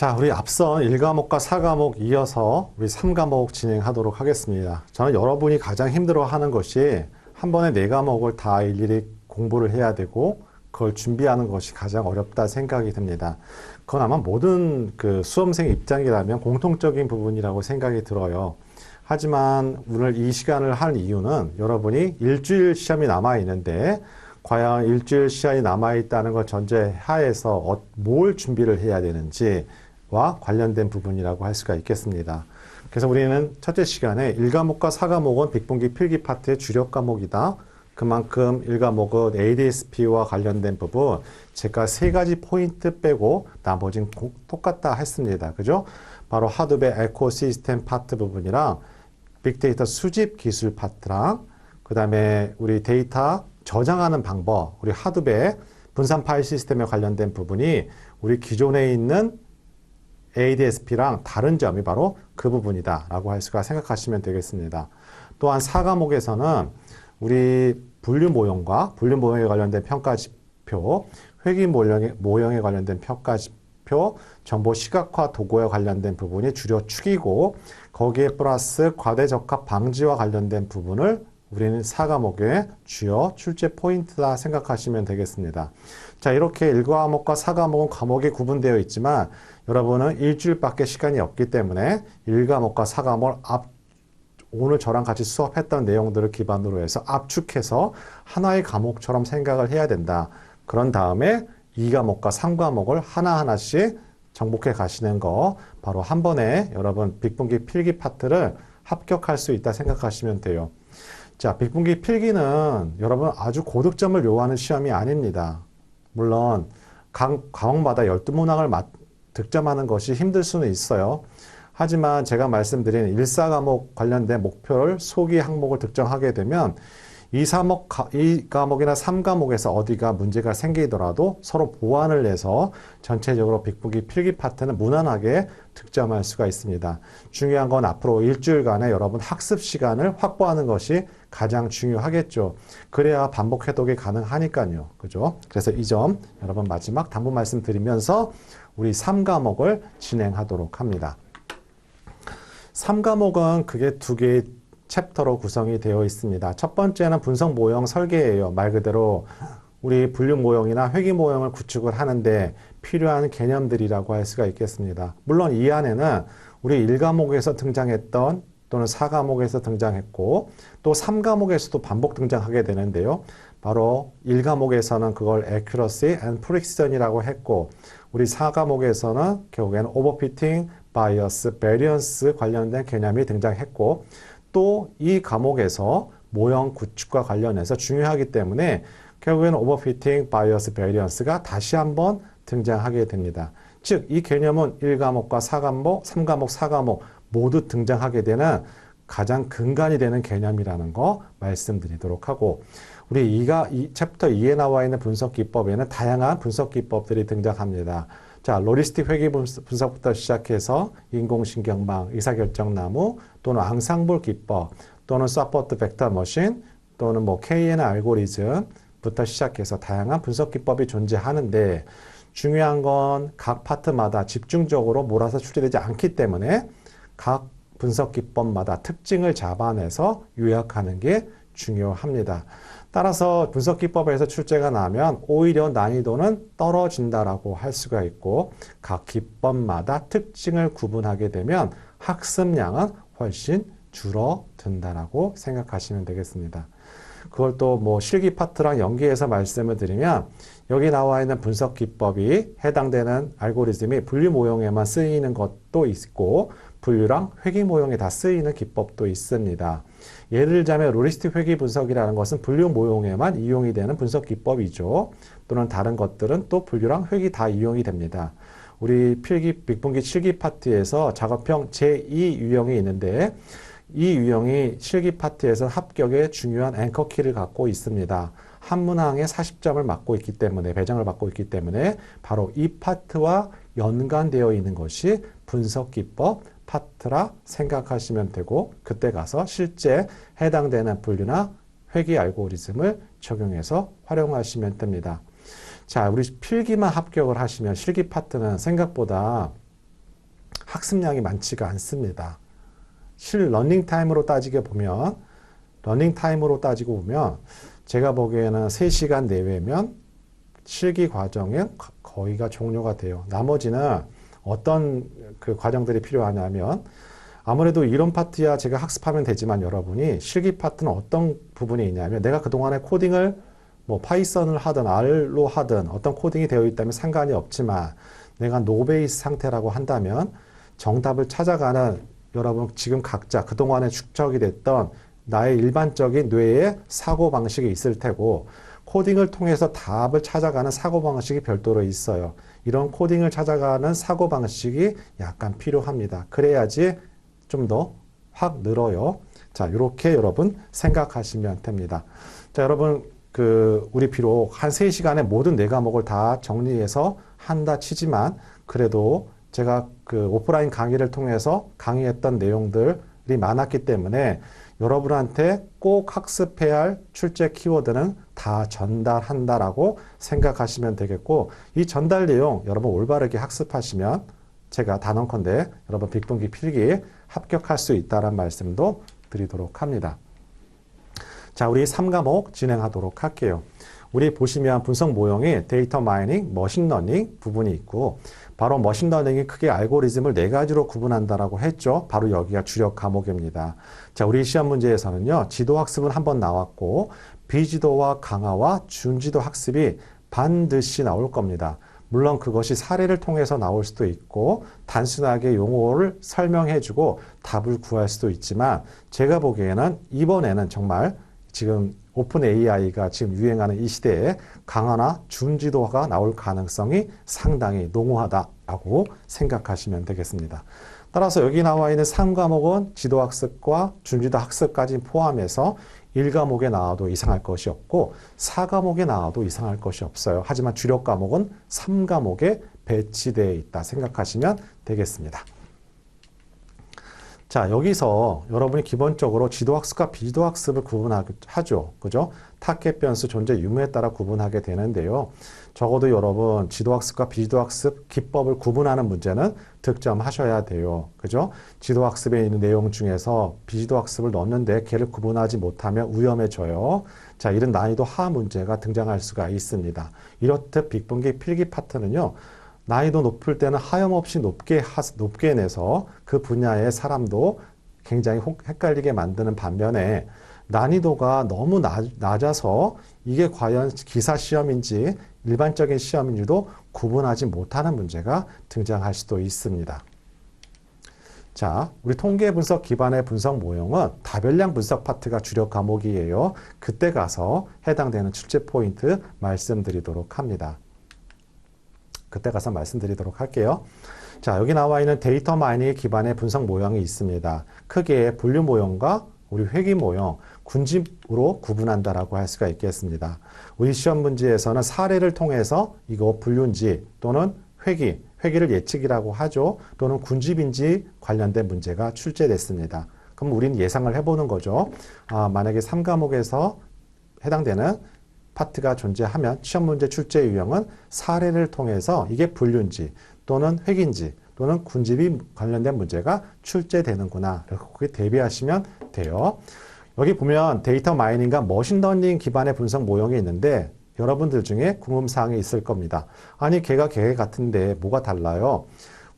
자, 우리 앞선 1과목과 4과목 이어서 우리 3과목 진행하도록 하겠습니다. 저는 여러분이 가장 힘들어하는 것이 한 번에 4과목을 다 일일이 공부를 해야 되고 그걸 준비하는 것이 가장 어렵다 생각이 듭니다. 그건 아마 모든 그 수험생 입장이라면 공통적인 부분이라고 생각이 들어요. 하지만 오늘 이 시간을 한 이유는 여러분이 일주일 시험이 남아있는데 과연 일주일 시간이 남아있다는 걸 전제하에서 뭘 준비를 해야 되는지와 관련된 부분이라고 할 수가 있겠습니다. 그래서 우리는 첫째 시간에 1과목과 4과목은 빅분기 필기 파트의 주력 과목이다. 그만큼 1과목은 ADSP와 관련된 부분 제가 3가지 포인트 빼고 나머지는 똑같다 했습니다. 그죠? 바로 하드웨어 에코시스템 파트 부분이랑 빅데이터 수집 기술 파트랑 그 다음에 우리 데이터 저장하는 방법, 우리 하드웨어 분산 파일 시스템에 관련된 부분이 우리 기존에 있는 ADSP랑 다른 점이 바로 그 부분이다 라고 할 수가 생각하시면 되겠습니다. 또한 4과목에서는 우리 분류 모형과 분류 모형에 관련된 평가지표, 회귀 모형에 관련된 평가지표, 정보 시각화 도구에 관련된 부분이 주력 축이고 거기에 플러스 과대적합 방지와 관련된 부분을 우리는 4과목의 주요 출제 포인트다 생각하시면 되겠습니다. 자, 이렇게 1과목과 4과목은 과목이 구분되어 있지만 여러분은 일주일밖에 시간이 없기 때문에 1과목과 4과목을 오늘 저랑 같이 수업했던 내용들을 기반으로 해서 압축해서 하나의 과목처럼 생각을 해야 된다. 그런 다음에 2과목과 3과목을 하나하나씩 정복해 가시는 거 바로 한 번에 여러분 빅분기 필기 파트를 합격할 수 있다 생각하시면 돼요. 자, 빅분기 필기는 여러분 아주 고득점을 요하는 시험이 아닙니다. 물론 각 과목마다 12문항을 득점하는 것이 힘들 수는 있어요. 하지만 제가 말씀드린 1, 4과목 관련된 목표를 소기 항목을 득점하게 되면 2과목이나 3과목에서 어디가 문제가 생기더라도 서로 보완을 해서 전체적으로 빅분기 필기 파트는 무난하게 득점할 수가 있습니다. 중요한 건 앞으로 일주일간의 여러분 학습 시간을 확보하는 것이 가장 중요하겠죠. 그래야 반복 해독이 가능하니까요. 그죠? 그래서 이 점 여러분 마지막 당부 말씀드리면서 우리 3과목을 진행하도록 합니다. 3과목은 그게 2개의 챕터로 구성이 되어 있습니다. 첫 번째는 분석 모형 설계예요. 말 그대로 우리 분류 모형이나 회귀 모형을 구축을 하는데 필요한 개념들이라고 할 수가 있겠습니다. 물론 이 안에는 우리 1과목에서 등장했던 또는 4과목에서 등장했고 또 3과목에서도 반복 등장하게 되는데요. 바로 1과목에서는 그걸 accuracy and precision이라고 했고 우리 4과목에서는 결국에는 overfitting, bias, variance 관련된 개념이 등장했고 또 이 과목에서 모형 구축과 관련해서 중요하기 때문에 결국에는 overfitting, bias, variance가 다시 한번 등장하게 됩니다. 즉, 이 개념은 1과목과 4과목, 3과목, 4과목 모두 등장하게 되는 가장 근간이 되는 개념이라는 거 말씀드리도록 하고 우리 이 챕터 2에 나와 있는 분석 기법에는 다양한 분석 기법들이 등장합니다. 자, 로리스틱 회귀 분석부터 시작해서 인공신경망, 의사결정나무 또는 앙상블 기법 또는 서포트 벡터 머신 또는 뭐 KN 알고리즘부터 시작해서 다양한 분석 기법이 존재하는데 중요한 건 각 파트마다 집중적으로 몰아서 출제되지 않기 때문에 각 분석 기법마다 특징을 잡아내서 요약하는 게 중요합니다. 따라서 분석 기법에서 출제가 나면 오히려 난이도는 떨어진다라고 할 수가 있고 각 기법마다 특징을 구분하게 되면 학습량은 훨씬 줄어든다라고 생각하시면 되겠습니다. 그걸 또 뭐 실기 파트랑 연계해서 말씀을 드리면 여기 나와 있는 분석 기법이 해당되는 알고리즘이 분류 모형에만 쓰이는 것도 있고 분류랑 회귀 모형에 다 쓰이는 기법도 있습니다. 예를 들자면 로리스틱 회귀 분석이라는 것은 분류 모형에만 이용이 되는 분석 기법이죠. 또는 다른 것들은 또 분류랑 회귀 다 이용이 됩니다. 우리 빅분기 실기 파트에서 작업형 제2 유형이 있는데 이 유형이 실기 파트에서 합격의 중요한 앵커키를 갖고 있습니다. 한 문항에 40점을 맞고 있기 때문에 배정을 받고 있기 때문에 바로 이 파트와 연관되어 있는 것이 분석 기법 파트라 생각하시면 되고 그때 가서 실제 해당되는 분류나 회귀 알고리즘을 적용해서 활용하시면 됩니다. 자, 우리 필기만 합격을 하시면 실기 파트는 생각보다 학습량이 많지가 않습니다. 실 러닝타임으로 따지고 보면 제가 보기에는 3시간 내외면 실기 과정에 거의가 종료가 돼요. 나머지는 어떤 그 과정들이 필요하냐면 아무래도 이론 파트야 제가 학습하면 되지만 여러분이 실기 파트는 어떤 부분이 있냐면 내가 그동안에 코딩을 뭐 파이썬을 하든 R로 하든 어떤 코딩이 되어 있다면 상관이 없지만 내가 노베이스 상태라고 한다면 정답을 찾아가는 여러분 지금 각자 그동안에 축적이 됐던 나의 일반적인 뇌의 사고방식이 있을 테고 코딩을 통해서 답을 찾아가는 사고방식이 별도로 있어요. 이런 코딩을 찾아가는 사고방식이 약간 필요합니다. 그래야지 좀 더 확 늘어요. 자, 이렇게 여러분 생각하시면 됩니다. 자, 여러분 우리 비록 한 3시간에 모든 4과목을 다 정리해서 한다 치지만 그래도 제가 오프라인 강의를 통해서 강의했던 내용들이 많았기 때문에 여러분한테 꼭 학습해야 할 출제 키워드는 다 전달한다라고 생각하시면 되겠고 이 전달 내용 여러분 올바르게 학습하시면 제가 단언컨대 여러분 빅분기 필기 합격할 수 있다는 말씀도 드리도록 합니다. 자, 우리 3과목 진행하도록 할게요. 우리 보시면 분석 모형이 데이터 마이닝, 머신러닝 부분이 있고 바로 머신러닝이 크게 알고리즘을 4가지로 구분한다라고 했죠. 바로 여기가 주력 과목입니다. 자, 우리 시험 문제에서는요. 지도 학습은 한번 나왔고 비지도와 강화와 준지도 학습이 반드시 나올 겁니다. 물론 그것이 사례를 통해서 나올 수도 있고 단순하게 용어를 설명해주고 답을 구할 수도 있지만 제가 보기에는 이번에는 정말 지금 오픈 AI가 지금 유행하는 이 시대에 강화나 준지도가 나올 가능성이 상당히 농후하다라고 생각하시면 되겠습니다. 따라서 여기 나와 있는 3과목은 지도학습과 준지도학습까지 포함해서 1과목에 나와도 이상할 것이 없고 4과목에 나와도 이상할 것이 없어요. 하지만 주력 과목은 3과목에 배치되어 있다 생각하시면 되겠습니다. 자, 여기서 여러분이 기본적으로 지도학습과 비지도학습을 구분하죠. 그죠? 타겟 변수 존재 유무에 따라 구분하게 되는데요. 적어도 여러분 지도학습과 비지도학습 기법을 구분하는 문제는 득점하셔야 돼요. 그죠? 지도학습에 있는 내용 중에서 비지도학습을 넣는데 걔를 구분하지 못하면 위험해져요. 자, 이런 난이도 하 문제가 등장할 수가 있습니다. 이렇듯 빅분기 필기 파트는요. 난이도 높을 때는 하염없이 높게 내서 그 분야의 사람도 굉장히 헷갈리게 만드는 반면에 난이도가 너무 낮아서 이게 과연 기사 시험인지 일반적인 시험인지도 구분하지 못하는 문제가 등장할 수도 있습니다. 자, 우리 통계 분석 기반의 분석 모형은 다별량 분석 파트가 주력 과목이에요. 그때 가서 해당되는 출제 포인트 말씀드리도록 합니다. 그때 가서 말씀드리도록 할게요. 자, 여기 나와 있는 데이터 마이닝 기반의 분석 모형이 있습니다. 크게 분류 모형과 우리 회귀 모형, 군집으로 구분한다라고 할 수가 있겠습니다. 우리 시험 문제에서는 사례를 통해서 이거 분류인지 또는 회귀를 예측이라고 하죠. 또는 군집인지 관련된 문제가 출제됐습니다. 그럼 우리는 예상을 해보는 거죠. 만약에 3과목에서 해당되는 파트가 존재하면 시험 문제 출제 유형은 사례를 통해서 이게 분류인지 또는 회귀인지 또는 군집이 관련된 문제가 출제되는구나. 그렇게 대비하시면 돼요. 여기 보면 데이터 마이닝과 머신러닝 기반의 분석 모형이 있는데 여러분들 중에 궁금사항이 있을 겁니다. 아니 걔가 걔 같은데 뭐가 달라요?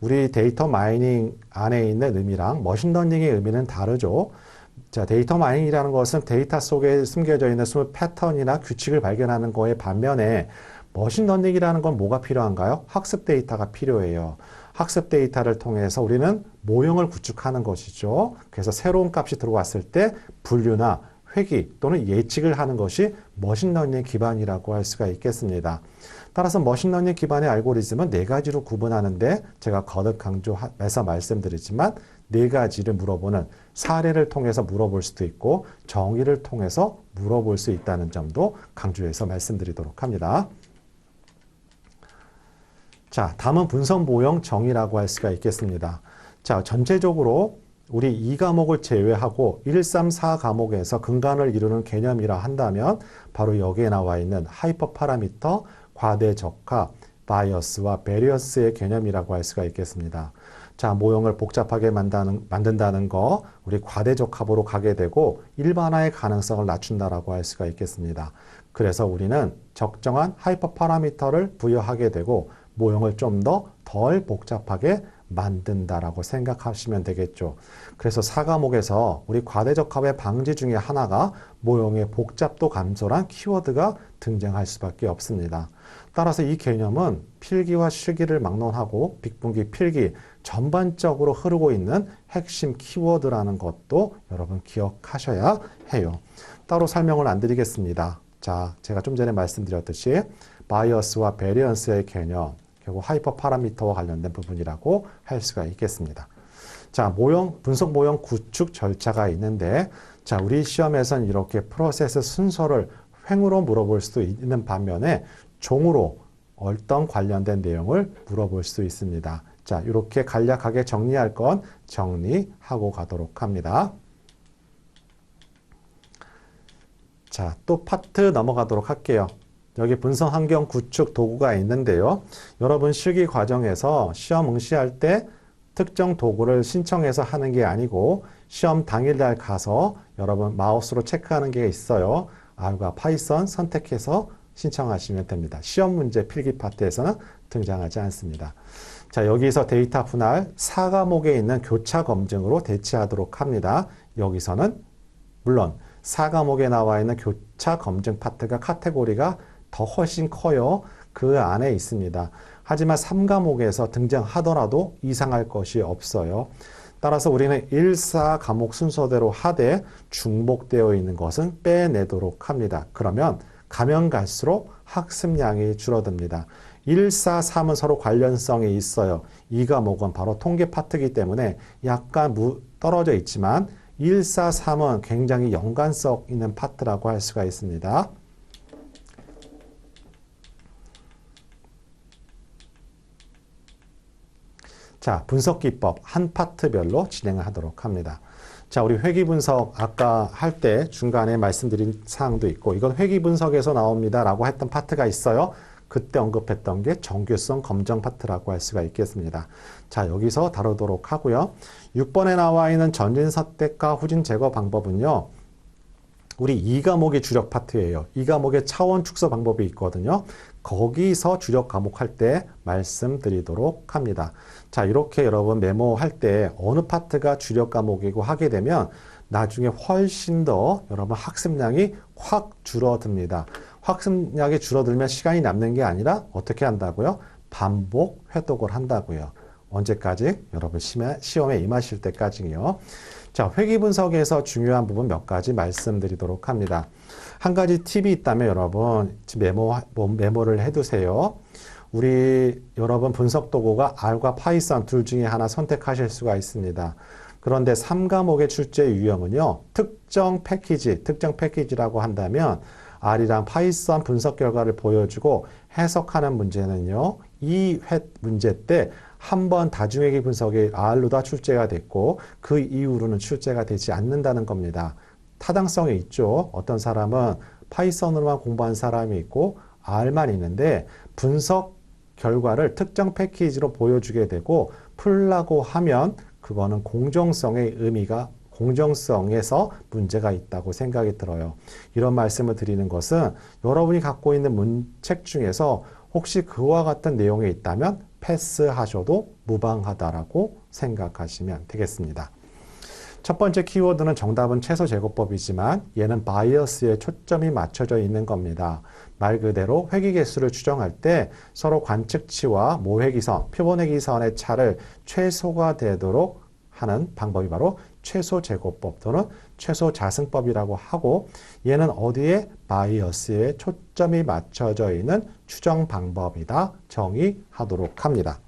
우리 데이터 마이닝 안에 있는 의미랑 머신러닝의 의미는 다르죠. 자, 데이터 마이닝이라는 것은 데이터 속에 숨겨져 있는 패턴이나 규칙을 발견하는 거에 반면에 머신러닝이라는 건 뭐가 필요한가요? 학습 데이터가 필요해요. 학습 데이터를 통해서 우리는 모형을 구축하는 것이죠. 그래서 새로운 값이 들어왔을 때 분류나 회귀 또는 예측을 하는 것이 머신러닝 기반이라고 할 수가 있겠습니다. 따라서 머신러닝 기반의 알고리즘은 4가지로 구분하는데 제가 거듭 강조해서 말씀드리지만 4가지를 물어보는 사례를 통해서 물어볼 수도 있고 정의를 통해서 물어볼 수 있다는 점도 강조해서 말씀드리도록 합니다. 자, 다음은 분석 모형 정의라고 할 수가 있겠습니다. 자, 전체적으로 우리 2과목을 제외하고 1, 3, 4과목에서 근간을 이루는 개념이라 한다면 바로 여기에 나와 있는 하이퍼 파라미터, 과대 적합, 바이어스와 베리어스의 개념이라고 할 수가 있겠습니다. 자, 모형을 복잡하게 만든다는 거, 우리 과대적합으로 가게 되고 일반화의 가능성을 낮춘다라고 할 수가 있겠습니다. 그래서 우리는 적정한 하이퍼 파라미터를 부여하게 되고 모형을 좀 더 덜 복잡하게 만든다라고 생각하시면 되겠죠. 그래서 4과목에서 우리 과대적합의 방지 중에 하나가 모형의 복잡도 감소란 키워드가 등장할 수밖에 없습니다. 따라서 이 개념은 필기와 실기를 막론하고 빅분기, 필기 전반적으로 흐르고 있는 핵심 키워드라는 것도 여러분 기억하셔야 해요. 따로 설명을 안 드리겠습니다. 자, 제가 좀 전에 말씀드렸듯이 바이어스와 베리언스의 개념, 결국 하이퍼 파라미터와 관련된 부분이라고 할 수가 있겠습니다. 자, 모형, 분석 모형 구축 절차가 있는데, 자, 우리 시험에서는 이렇게 프로세스 순서를 횡으로 물어볼 수도 있는 반면에 종으로 어떤 관련된 내용을 물어볼 수 있습니다. 자, 이렇게 간략하게 정리할 건 정리하고 가도록 합니다. 자, 또 파트 넘어가도록 할게요. 여기 분석 환경 구축 도구가 있는데요. 여러분 실기 과정에서 시험 응시할 때 특정 도구를 신청해서 하는 게 아니고 시험 당일날 가서 여러분 마우스로 체크하는 게 있어요. R과 파이썬 선택해서 신청하시면 됩니다. 시험 문제 필기 파트에서는 등장하지 않습니다. 자, 여기서 데이터 분할 4과목에 있는 교차 검증으로 대체하도록 합니다. 여기서는 물론 4과목에 나와 있는 교차 검증 파트가 카테고리가 더 훨씬 커요. 그 안에 있습니다. 하지만 3과목에서 등장하더라도 이상할 것이 없어요. 따라서 우리는 1, 4 과목 순서대로 하되 중복되어 있는 것은 빼내도록 합니다. 그러면 가면 갈수록 학습량이 줄어듭니다. 1, 4, 3은 서로 관련성이 있어요. 2과목은 바로 통계 파트이기 때문에 약간 떨어져 있지만 1, 4, 3은 굉장히 연관성 있는 파트라고 할 수가 있습니다. 자, 분석 기법 한 파트별로 진행을 하도록 합니다. 자, 우리 회귀 분석 아까 할 때 중간에 말씀드린 사항도 있고 이건 회귀 분석에서 나옵니다 라고 했던 파트가 있어요. 그때 언급했던 게 정교성 검정 파트라고 할 수가 있겠습니다. 자, 여기서 다루도록 하고요. 6번에 나와 있는 전진 선택과 후진 제거 방법은요. 우리 2과목이 주력 파트예요. 2과목의 차원 축소 방법이 있거든요. 거기서 주력 과목 할 때 말씀드리도록 합니다. 자, 이렇게 여러분 메모할 때 어느 파트가 주력 과목이고 하게 되면 나중에 훨씬 더 여러분 학습량이 확 줄어듭니다. 학습량이 줄어들면 시간이 남는 게 아니라 어떻게 한다고요? 반복 회독을 한다고요. 언제까지? 여러분 시험에 임하실 때까지요. 자, 회귀 분석에서 중요한 부분 몇 가지 말씀드리도록 합니다. 한 가지 팁이 있다면 여러분 메모를 해두세요. 우리 여러분 분석 도구가 R과 파이썬 둘 중에 하나 선택하실 수가 있습니다. 그런데 3과목의 출제 유형은요. 특정 패키지라고 한다면 R이랑 파이썬 분석 결과를 보여주고 해석하는 문제는요. 이 문제 때 한 번 다중회귀 분석이 R로 다 출제가 됐고 그 이후로는 출제가 되지 않는다는 겁니다. 타당성이 있죠. 어떤 사람은 파이썬으로만 공부한 사람이 있고 R만 있는데 분석 결과를 특정 패키지로 보여주게 되고 풀라고 하면 그거는 공정성의 의미가 공정성에서 문제가 있다고 생각이 들어요. 이런 말씀을 드리는 것은 여러분이 갖고 있는 책 중에서 혹시 그와 같은 내용이 있다면 패스하셔도 무방하다라고 생각하시면 되겠습니다. 첫 번째 키워드는 정답은 최소 제곱법이지만 얘는 바이어스에 초점이 맞춰져 있는 겁니다. 말 그대로 회귀 개수를 추정할 때 서로 관측치와 모회기선, 표본회기선의 차를 최소가 되도록 하는 방법이 바로 최소 제곱법 또는 최소 자승법이라고 하고 얘는 어디에 바이어스에 초점이 맞춰져 있는 추정 방법이다 정의하도록 합니다.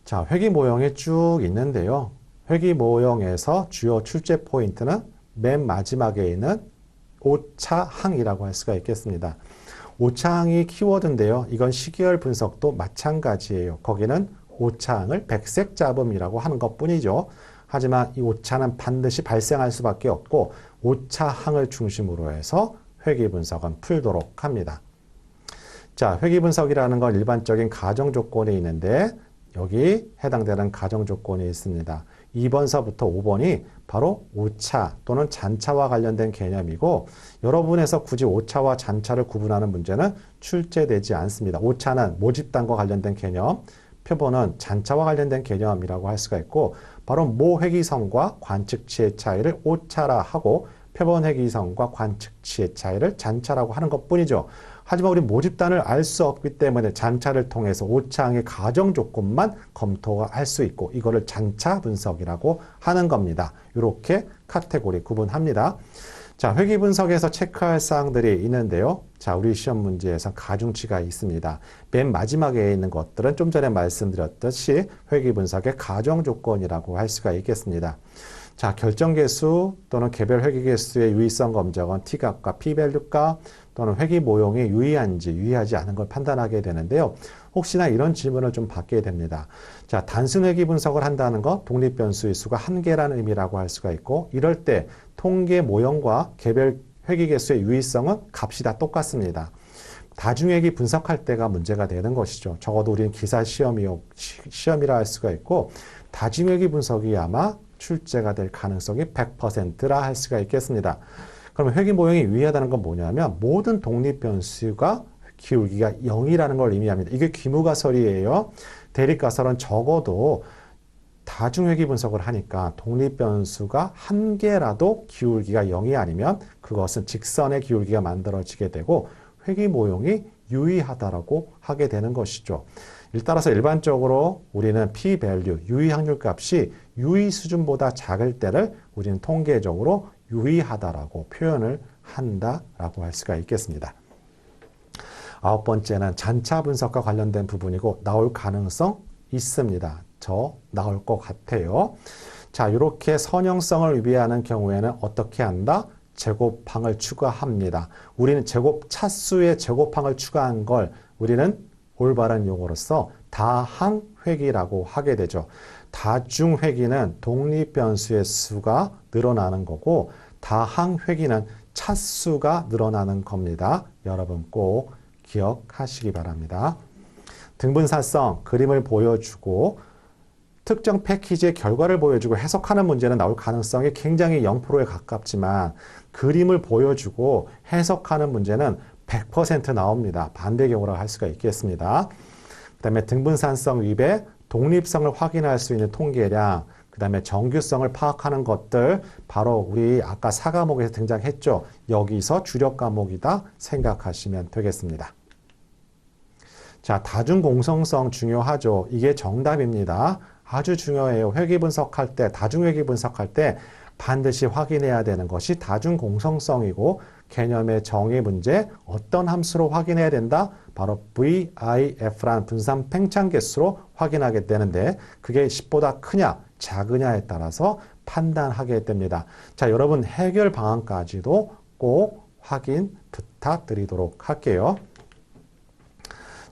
자, 회귀 모형이 쭉 있는데요. 회귀 모형에서 주요 출제 포인트는 맨 마지막에 있는 오차항이라고 할 수가 있겠습니다. 오차항이 키워드인데요. 이건 시계열 분석도 마찬가지예요. 거기는 오차항을 백색 잡음이라고 하는 것뿐이죠. 하지만 이 오차는 반드시 발생할 수밖에 없고 오차항을 중심으로 해서 회귀 분석은 풀도록 합니다. 자, 회귀 분석이라는 건 일반적인 가정 조건이 있는데 여기 해당되는 가정 조건이 있습니다. 2번서부터 5번이 바로 오차 또는 잔차와 관련된 개념이고 여러분에서 굳이 오차와 잔차를 구분하는 문제는 출제되지 않습니다. 오차는 모집단과 관련된 개념, 표본은 잔차와 관련된 개념이라고 할 수가 있고 바로 모회기성과 관측치의 차이를 오차라 하고 표본 회기성과 관측치의 차이를 잔차라고 하는 것뿐이죠. 하지만 우리 모집단을 알 수 없기 때문에 잔차를 통해서 오차항의 가정 조건만 검토할 수 있고 이거를 잔차 분석이라고 하는 겁니다. 이렇게 카테고리 구분합니다. 자, 회귀 분석에서 체크할 사항들이 있는데요. 자, 우리 시험 문제에서 가중치가 있습니다. 맨 마지막에 있는 것들은 좀 전에 말씀드렸듯이 회귀 분석의 가정 조건이라고 할 수가 있겠습니다. 자, 결정계수 또는 개별 회귀계수의 유의성 검정은 T값과 P밸류값 또는 회귀 모형이 유의한지 유의하지 않은 걸 판단하게 되는데요. 혹시나 이런 질문을 좀 받게 됩니다. 자, 단순 회귀 분석을 한다는 것, 독립변수의 수가 한 개라는 의미라고 할 수가 있고 이럴 때 통계 모형과 개별 회귀계수의 유의성은 값이 다 똑같습니다. 다중회귀 분석할 때가 문제가 되는 것이죠. 적어도 우리는 기사 시험이라 할 수가 있고 다중회귀 분석이 아마 출제가 될 가능성이 100%라 할 수가 있겠습니다. 그러면 회귀 모형이 유의하다는 건 뭐냐면 모든 독립변수가 기울기가 0이라는 걸 의미합니다. 이게 귀무가설이에요. 대립가설은 적어도 다중회귀 분석을 하니까 독립변수가 한 개라도 기울기가 0이 아니면 그것은 직선의 기울기가 만들어지게 되고 회귀 모형이 유의하다라고 하게 되는 것이죠. 따라서 일반적으로 우리는 p-value, 유의 확률 값이 유의 수준보다 작을 때를 우리는 통계적으로 유의하다라고 표현을 한다라고 할 수가 있겠습니다. 9번째는 잔차 분석과 관련된 부분이고 나올 가능성 있습니다. 나올 것 같아요. 자, 이렇게 선형성을 위배하는 경우에는 어떻게 한다? 제곱항을 추가합니다. 우리는 제곱 차수의 제곱항을 추가한 걸 우리는 올바른 용어로서 다항회귀라고 하게 되죠. 다중회귀는 독립변수의 수가 늘어나는 거고 다항회귀는 차수가 늘어나는 겁니다. 여러분 꼭 기억하시기 바랍니다. 등분사성 그림을 보여주고 특정 패키지의 결과를 보여주고 해석하는 문제는 나올 가능성이 굉장히 0%에 가깝지만 그림을 보여주고 해석하는 문제는 100% 나옵니다. 반대 경우라고 할 수가 있겠습니다. 그 다음에 등분산성 위배, 독립성을 확인할 수 있는 통계량, 그 다음에 정규성을 파악하는 것들 바로 우리 아까 4과목에서 등장했죠. 여기서 주력 과목이다 생각하시면 되겠습니다. 자, 다중공성성 중요하죠. 이게 정답입니다. 아주 중요해요. 회귀 분석할 때, 다중회귀 분석할 때 반드시 확인해야 되는 것이 다중공성성이고 개념의 정의 문제 어떤 함수로 확인해야 된다? 바로 VIF라는 분산 팽창 개수로 확인하게 되는데 그게 10보다 크냐 작으냐에 따라서 판단하게 됩니다. 자, 여러분 해결 방안까지도 꼭 확인 부탁드리도록 할게요.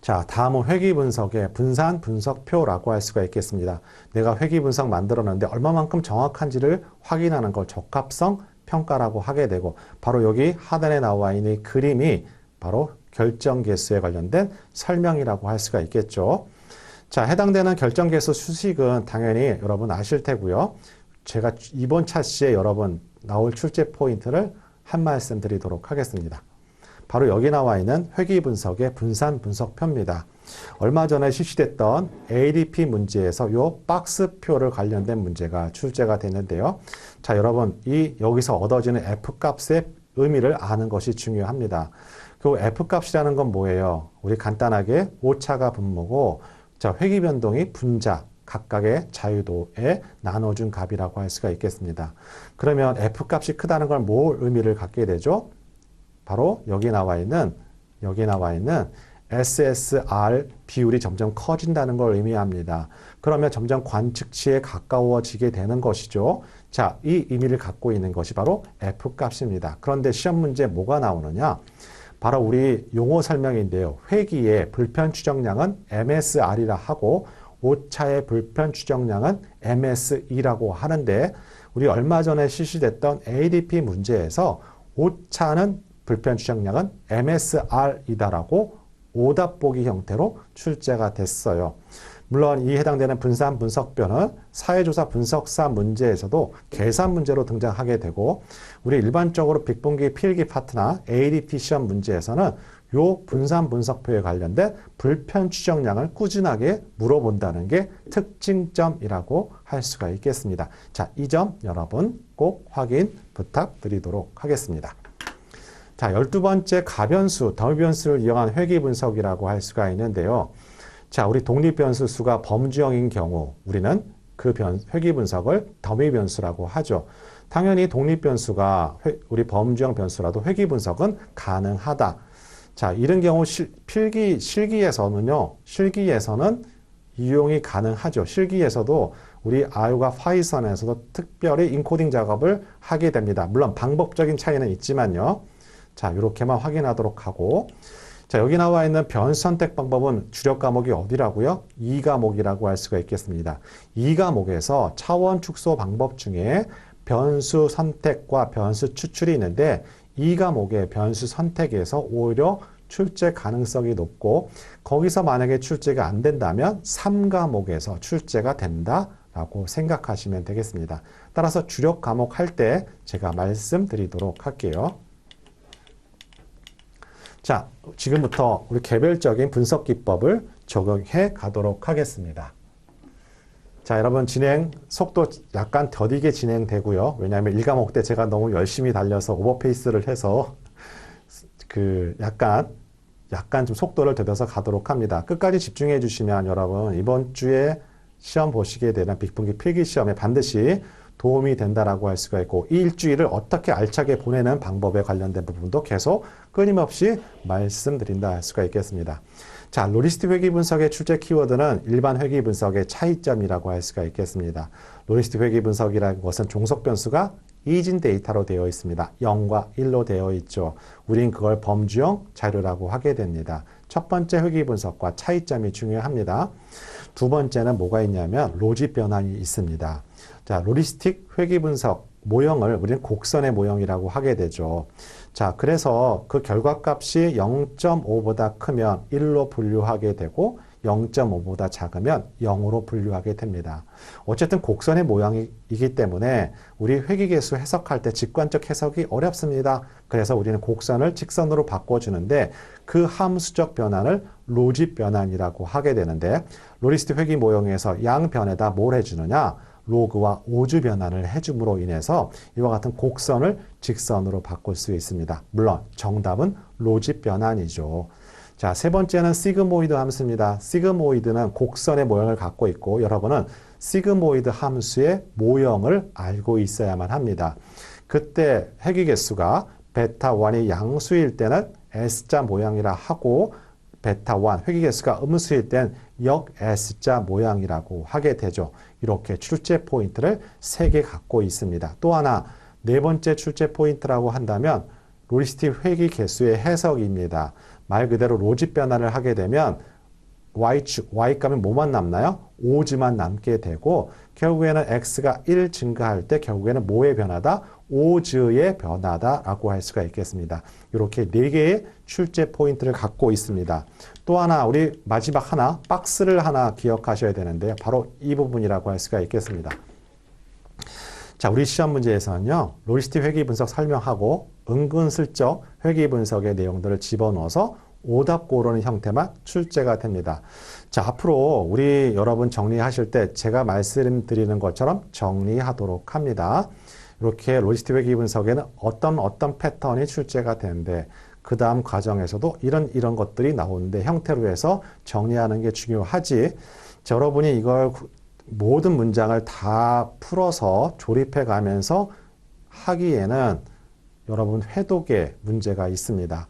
자, 다음은 회귀 분석의 분산 분석표라고 할 수가 있겠습니다. 내가 회귀 분석 만들었는데 얼마만큼 정확한지를 확인하는 걸 적합성 평가라고 하게 되고 바로 여기 하단에 나와 있는 이 그림이 바로 결정계수에 관련된 설명이라고 할 수가 있겠죠. 자, 해당되는 결정계수 수식은 당연히 여러분 아실 테고요. 제가 이번 차시에 여러분 나올 출제 포인트를 한 말씀 드리도록 하겠습니다. 바로 여기 나와 있는 회귀 분석의 분산 분석표입니다. 얼마 전에 실시됐던 ADP 문제에서 이 박스표를 관련된 문제가 출제가 됐는데요. 자, 여러분 여기서 얻어지는 F값의 의미를 아는 것이 중요합니다. 그 F값이라는 건 뭐예요? 우리 간단하게 오차가 분모고 자, 회귀 변동이 분자 각각의 자유도에 나눠준 값이라고 할 수가 있겠습니다. 그러면 F값이 크다는 걸 뭘 의미를 갖게 되죠? 바로 여기 나와 있는 SSR 비율이 점점 커진다는 걸 의미합니다. 그러면 점점 관측치에 가까워지게 되는 것이죠. 자, 이 의미를 갖고 있는 것이 바로 F값입니다. 그런데 시험 문제 뭐가 나오느냐? 바로 우리 용어 설명인데요. 회귀의 불편 추정량은 MSR이라 하고 오차의 불편 추정량은 MSE라고 하는데 우리 얼마 전에 실시됐던 ADP 문제에서 오차는 불편 추정량은 MSR이다라고 오답 보기 형태로 출제가 됐어요. 물론 이 해당되는 분산 분석변은 사회조사 분석사 문제에서도 계산 문제로 등장하게 되고 우리 일반적으로 빅분기 필기 파트나 ADP 시험 문제에서는 요 분산 분석표에 관련된 불편 추정량을 꾸준하게 물어본다는 게 특징점이라고 할 수가 있겠습니다. 자, 이 점 여러분 꼭 확인 부탁드리도록 하겠습니다. 자, 12번째 가변수, 더미 변수를 이용한 회귀 분석이라고 할 수가 있는데요. 자, 우리 독립 변수 수가 범주형인 경우 우리는 그 회귀 분석을 더미 변수라고 하죠. 당연히 독립 변수가 우리 범주형 변수라도 회귀 분석은 가능하다. 자, 이런 경우 실기에서는 이용이 가능하죠. 실기에서도 우리 아유가 파이썬에서도 특별히 인코딩 작업을 하게 됩니다. 물론 방법적인 차이는 있지만요. 자, 이렇게만 확인하도록 하고, 자, 여기 나와 있는 변수 선택 방법은 주력 과목이 어디라고요? 2과목이라고 할 수가 있겠습니다. 2과목에서 차원 축소 방법 중에 변수 선택과 변수 추출이 있는데 2과목의 변수 선택에서 오히려 출제 가능성이 높고 거기서 만약에 출제가 안 된다면 3과목에서 출제가 된다라고 생각하시면 되겠습니다. 따라서 주력 과목 할 때 제가 말씀드리도록 할게요. 자, 지금부터 우리 개별적인 분석 기법을 적용해 가도록 하겠습니다. 자, 여러분 진행 속도 약간 더디게 진행되고요. 왜냐하면 1과목 때 제가 너무 열심히 달려서 오버페이스를 해서 약간 좀 속도를 더뎌서 가도록 합니다. 끝까지 집중해 주시면 여러분 이번 주에 시험 보시게 되는 빅분기 필기 시험에 반드시 도움이 된다라고 할 수가 있고 이 일주일을 어떻게 알차게 보내는 방법에 관련된 부분도 계속 끊임없이 말씀드린다 할 수가 있겠습니다. 자, 로지스틱 회귀 분석의 출제 키워드는 일반 회귀 분석의 차이점이라고 할 수가 있겠습니다. 로지스틱 회귀 분석이라는 것은 종속 변수가 이진 데이터로 되어 있습니다. 0과 1로 되어 있죠. 우린 그걸 범주형 자료라고 하게 됩니다. 첫 번째 회귀 분석과 차이점이 중요합니다. 두 번째는 뭐가 있냐면 로지 변환이 있습니다. 자, 로지스틱 회귀 분석 모형을 우리는 곡선의 모형이라고 하게 되죠. 자, 그래서 그 결과값이 0.5보다 크면 1로 분류하게 되고 0.5보다 작으면 0으로 분류하게 됩니다. 어쨌든 곡선의 모양이기 때문에 우리 회귀계수 해석할 때 직관적 해석이 어렵습니다. 그래서 우리는 곡선을 직선으로 바꿔주는데 그 함수적 변환을 로지 변환이라고 하게 되는데 로지스틱 회귀 모형에서 양변에다 뭘 해주느냐? 로그와 오주 변환을 해줌으로 인해서 이와 같은 곡선을 직선으로 바꿀 수 있습니다. 물론 정답은 로지 변환이죠. 자, 세 번째는 시그모이드 함수입니다. 시그모이드는 곡선의 모형을 갖고 있고 여러분은 시그모이드 함수의 모형을 알고 있어야만 합니다. 그때 회귀 개수가 베타 1이 양수일 때는 S자 모양이라 하고 베타 1 회귀 개수가 음수일 땐 역 S자 모양이라고 하게 되죠. 이렇게 출제 포인트를 3개 갖고 있습니다. 또 하나 네 번째 출제 포인트라고 한다면 로지스틱 회귀 개수의 해석입니다. 말 그대로 로지 변환을 하게 되면 Y축, Y값은 뭐만 남나요? 오즈만 남게 되고 결국에는 X가 1 증가할 때 결국에는 뭐의 변화다? 오즈의 변화다라고 할 수가 있겠습니다. 이렇게 4개의 출제 포인트를 갖고 있습니다. 또 하나 우리 마지막 하나 박스를 하나 기억하셔야 되는데요. 바로 이 부분이라고 할 수가 있겠습니다. 자, 우리 시험 문제에서는요. 로지스틱 회귀 분석 설명하고 은근슬쩍 회귀 분석의 내용들을 집어넣어서 오답 고르는 형태만 출제가 됩니다. 자, 앞으로 우리 여러분 정리하실 때 제가 말씀드리는 것처럼 정리하도록 합니다. 이렇게 로지스틱 회귀 분석에는 어떤 패턴이 출제가 되는데 그 다음 과정에서도 이런 것들이 나오는데 형태로 해서 정리하는 게 중요하지. 자, 여러분이 이걸 모든 문장을 다 풀어서 조립해 가면서 하기에는 여러분 회독에 문제가 있습니다.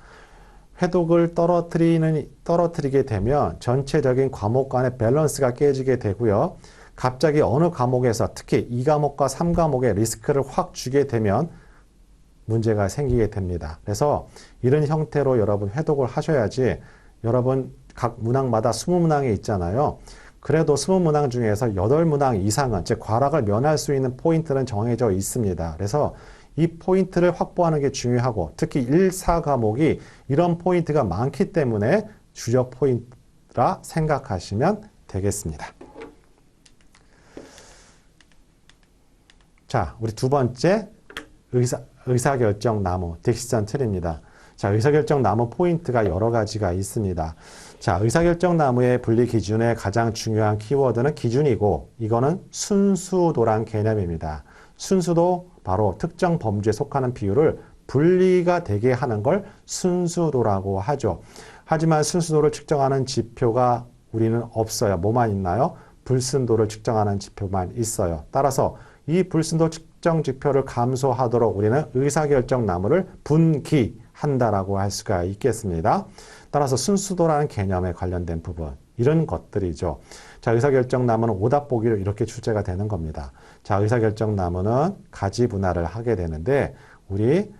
회독을 떨어뜨리게 되면 전체적인 과목 간의 밸런스가 깨지게 되고요. 갑자기 어느 과목에서 특히 2과목과 3과목에 리스크를 확 주게 되면 문제가 생기게 됩니다. 그래서 이런 형태로 여러분 회독을 하셔야지 여러분 각 문항마다 20문항이 있잖아요. 그래도 20문항 중에서 8문항 이상은 즉 과락을 면할 수 있는 포인트는 정해져 있습니다. 그래서 이 포인트를 확보하는 게 중요하고 특히 1, 4과목이 이런 포인트가 많기 때문에 주력 포인트라 생각하시면 되겠습니다. 자, 우리 두 번째 의사결정 나무, 딕시전 트리입니다. 자, 의사결정 나무 포인트가 여러 가지가 있습니다. 자, 의사결정 나무의 분리 기준의 가장 중요한 키워드는 기준이고, 이거는 순수도란 개념입니다. 순수도, 바로 특정 범주에 속하는 비율을 분리가 되게 하는 걸 순수도라고 하죠. 하지만 순수도를 측정하는 지표가 우리는 없어요. 뭐만 있나요? 불순도를 측정하는 지표만 있어요. 따라서 이 불순도 측정 지표를 감소하도록 우리는 의사결정 나무를 분기한다라고 할 수가 있겠습니다. 따라서 순수도라는 개념에 관련된 부분, 이런 것들이죠. 자, 의사결정 나무는 오답 보기로 이렇게 출제가 되는 겁니다. 자, 의사결정 나무는 가지 분할을 하게 되는데 우리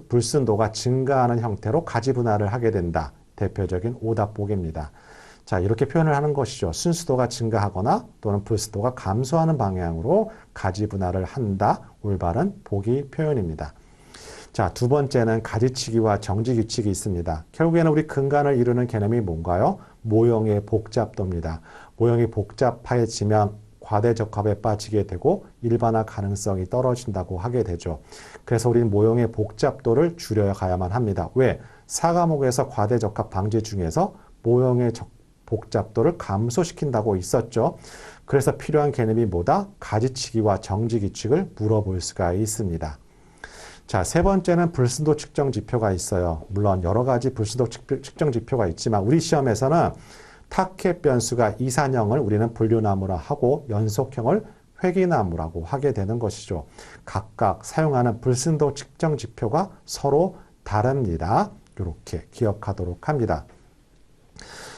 불순도가 증가하는 형태로 가지 분할을 하게 된다. 대표적인 오답 보기입니다. 자, 이렇게 표현을 하는 것이죠. 순수도가 증가하거나 또는 불순도가 감소하는 방향으로 가지 분할을 한다. 올바른 보기 표현입니다. 자, 두 번째는 가지치기와 정지규칙이 있습니다. 결국에는 우리 근간을 이루는 개념이 뭔가요? 모형의 복잡도입니다. 모형이 복잡해지면 과대적합에 빠지게 되고 일반화 가능성이 떨어진다고 하게 되죠. 그래서 우리는 모형의 복잡도를 줄여가야만 합니다. 왜? 4과목에서 과대적합 방지 중에서 모형의 복잡도를 감소시킨다고 있었죠. 그래서 필요한 개념이 뭐다? 가지치기와 정지규칙을 물어볼 수가 있습니다. 자, 세 번째는 불순도 측정 지표가 있어요. 물론 여러 가지 불순도 측정 지표가 있지만 우리 시험에서는 타켓 변수가 이산형을 우리는 분류나무라 하고 연속형을 회귀나무라고 하게 되는 것이죠. 각각 사용하는 불순도 측정 지표가 서로 다릅니다. 이렇게 기억하도록 합니다.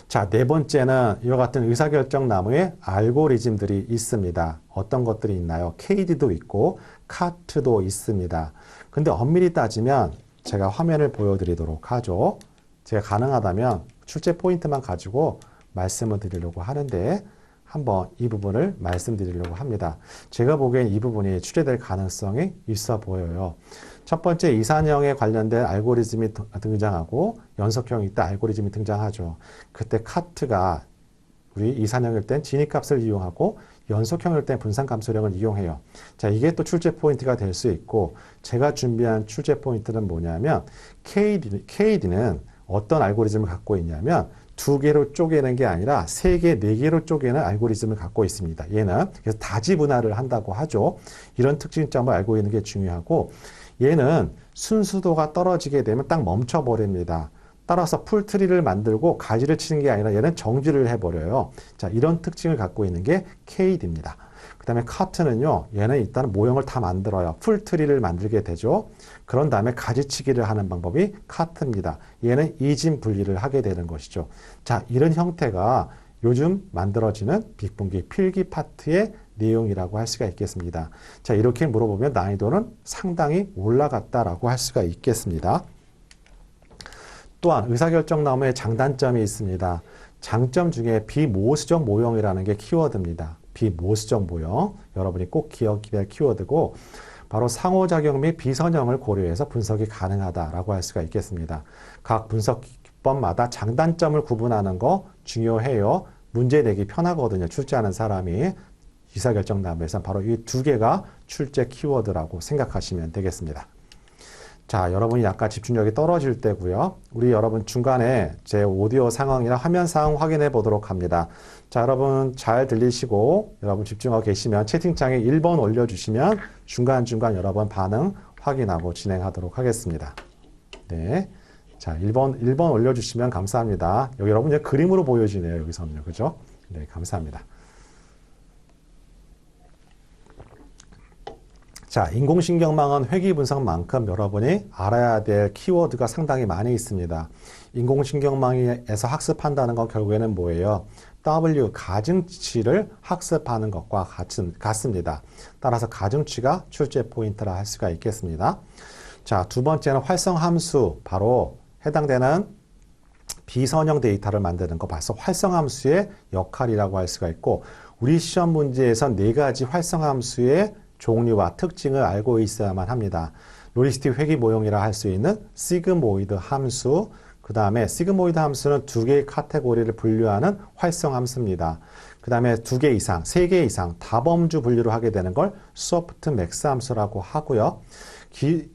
자, 네 번째는 이와 같은 의사결정 나무의 알고리즘들이 있습니다. 어떤 것들이 있나요? KD도 있고 카트도 있습니다. 근데 엄밀히 따지면 제가 화면을 보여드리도록 하죠. 제가 가능하다면 출제 포인트만 가지고 말씀을 드리려고 하는데 한번 이 부분을 말씀드리려고 합니다. 제가 보기엔 이 부분이 출제될 가능성이 있어 보여요. 첫 번째 이산형에 관련된 알고리즘이 등장하고 연속형일 때 알고리즘이 등장하죠. 그때 카트가 우리 이산형일 땐 진입값을 이용하고 연속형일 땐 분산감소령을 이용해요. 자, 이게 또 출제 포인트가 될 수 있고 제가 준비한 출제 포인트는 뭐냐면 KD는 어떤 알고리즘을 갖고 있냐면 2개로 쪼개는 게 아니라 3개, 4개로 쪼개는 알고리즘을 갖고 있습니다. 얘는 그래서 다지분할을 한다고 하죠. 이런 특징점을 알고 있는 게 중요하고 얘는 순수도가 떨어지게 되면 딱 멈춰버립니다. 따라서 풀트리를 만들고 가지를 치는 게 아니라 얘는 정지를 해버려요. 자, 이런 특징을 갖고 있는 게 KD입니다. 그 다음에 카트는요, 얘는 일단 모형을 다 만들어요. 풀트리를 만들게 되죠. 그런 다음에 가지치기를 하는 방법이 카트입니다. 얘는 이진 분리를 하게 되는 것이죠. 자, 이런 형태가 요즘 만들어지는 빅분기 필기 파트의 내용이라고 할 수가 있겠습니다. 자, 이렇게 물어보면 난이도는 상당히 올라갔다라고 할 수가 있겠습니다. 또한 의사결정 나무의 장단점이 있습니다. 장점 중에 비모수적 모형이라는 게 키워드입니다. 비모수적 모형, 여러분이 꼭 기억해야 할 키워드고 바로 상호작용 및 비선형을 고려해서 분석이 가능하다라고 할 수가 있겠습니다. 각 분석 기법마다 장단점을 구분하는 거 중요해요. 문제 내기 편하거든요. 출제하는 사람이. 의사결정 나무에서 바로 이 두 개가 출제 키워드라고 생각하시면 되겠습니다. 자, 여러분이 약간 집중력이 떨어질 때고요. 우리 여러분 중간에 제 오디오 상황이나 화면 상황 확인해 보도록 합니다. 자, 여러분 잘 들리시고 여러분 집중하고 계시면 채팅창에 1번 올려주시면 중간중간 여러분 반응 확인하고 진행하도록 하겠습니다. 네. 자, 1번 올려주시면 감사합니다. 여기 여러분 이제 그림으로 보여지네요. 여기서는요. 그죠? 네, 감사합니다. 자, 인공신경망은 회귀분석만큼 여러분이 알아야 될 키워드가 상당히 많이 있습니다. 인공신경망에서 학습한다는 건 결국에는 뭐예요? W, 가중치를 학습하는 것과 같습니다. 따라서 가중치가 출제 포인트라 할 수가 있겠습니다. 자, 두 번째는 활성함수, 바로 해당되는 비선형 데이터를 만드는 거 봐서 활성함수의 역할이라고 할 수가 있고 우리 시험 문제에선 4가지 활성함수의 종류와 특징을 알고 있어야만 합니다. 로리스틱 회귀 모형이라 할 수 있는 시그모이드 함수, 그 그 다음에 시그모이드 함수는 두 개의 카테고리를 분류하는 활성 함수입니다. 그 다음에 두 개 이상, 세 개 이상 다범주 분류를 하게 되는 걸 소프트 맥스 함수라고 하고요.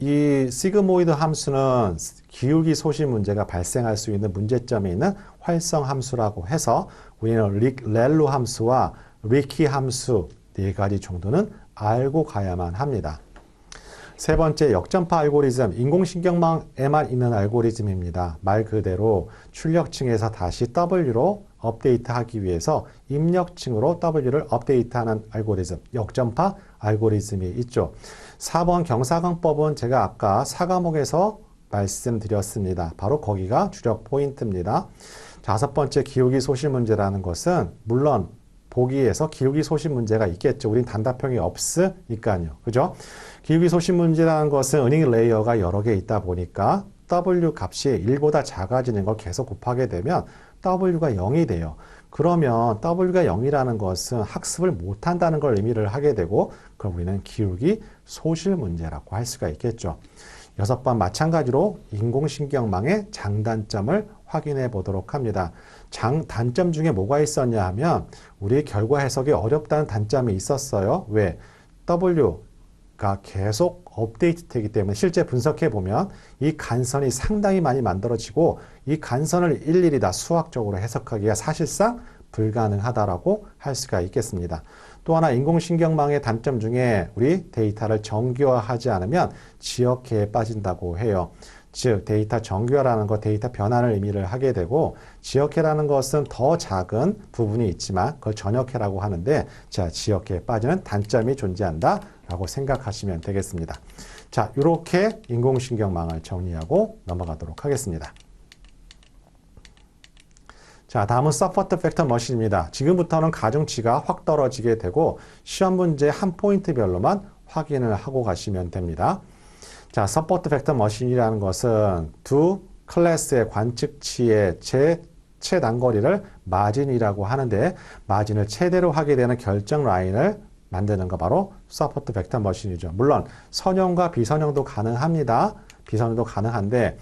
이 시그모이드 함수는 기울기 소실 문제가 발생할 수 있는 문제점이 있는 활성 함수라고 해서 우리는 렐로 함수와 리키 함수 네 가지 정도는 알고 가야만 합니다. 세 번째, 역전파 알고리즘, 인공신경망에만 있는 알고리즘입니다. 말 그대로 출력층에서 다시 W로 업데이트하기 위해서 입력층으로 W를 업데이트하는 알고리즘, 역전파 알고리즘이 있죠. 4번 경사광법은 제가 아까 4과목에서 말씀드렸습니다. 바로 거기가 주력 포인트입니다. 다섯 번째, 기울기 소실 문제라는 것은 물론 보기에서 기울기 소실 문제가 있겠죠. 우린 단답형이 없으니까요. 그죠? 기울기 소실 문제라는 것은 은행 레이어가 여러 개 있다 보니까 W 값이 1보다 작아지는 걸 계속 곱하게 되면 W가 0이 돼요. 그러면 W가 0이라는 것은 학습을 못한다는 걸 의미를 하게 되고 그럼 우리는 기울기 소실 문제라고 할 수가 있겠죠. 6번 마찬가지로 인공신경망의 장단점을 확인해 보도록 합니다. 단점 중에 뭐가 있었냐 하면 우리 결과 해석이 어렵다는 단점이 있었어요. 왜? W가 계속 업데이트 되기 때문에 실제 분석해 보면 이 간선이 상당히 많이 만들어지고 이 간선을 일일이 다 수학적으로 해석하기가 사실상 불가능하다라고 할 수가 있겠습니다. 또 하나 인공신경망의 단점 중에 우리 데이터를 정교화하지 않으면 지역해에 빠진다고 해요. 즉 데이터 정교화라는 것, 데이터 변환을 의미를 하게 되고 지역해라는 것은 더 작은 부분이 있지만 그걸 전역해라고 하는데 자 지역해에 빠지는 단점이 존재한다 라고 생각하시면 되겠습니다. 자 이렇게 인공신경망을 정리하고 넘어가도록 하겠습니다. 자, 다음은 서포트 팩터 머신입니다. 지금부터는 가중치가 확 떨어지게 되고 시험 문제 한 포인트별로만 확인을 하고 가시면 됩니다. 자, 서포트 팩터 머신이라는 것은 두 클래스의 관측치의 최단거리를 마진이라고 하는데 마진을 최대로 하게 되는 결정 라인을 만드는 거 바로 서포트 팩터 머신이죠. 물론 선형과 비선형도 가능합니다. 비선형도 가능한데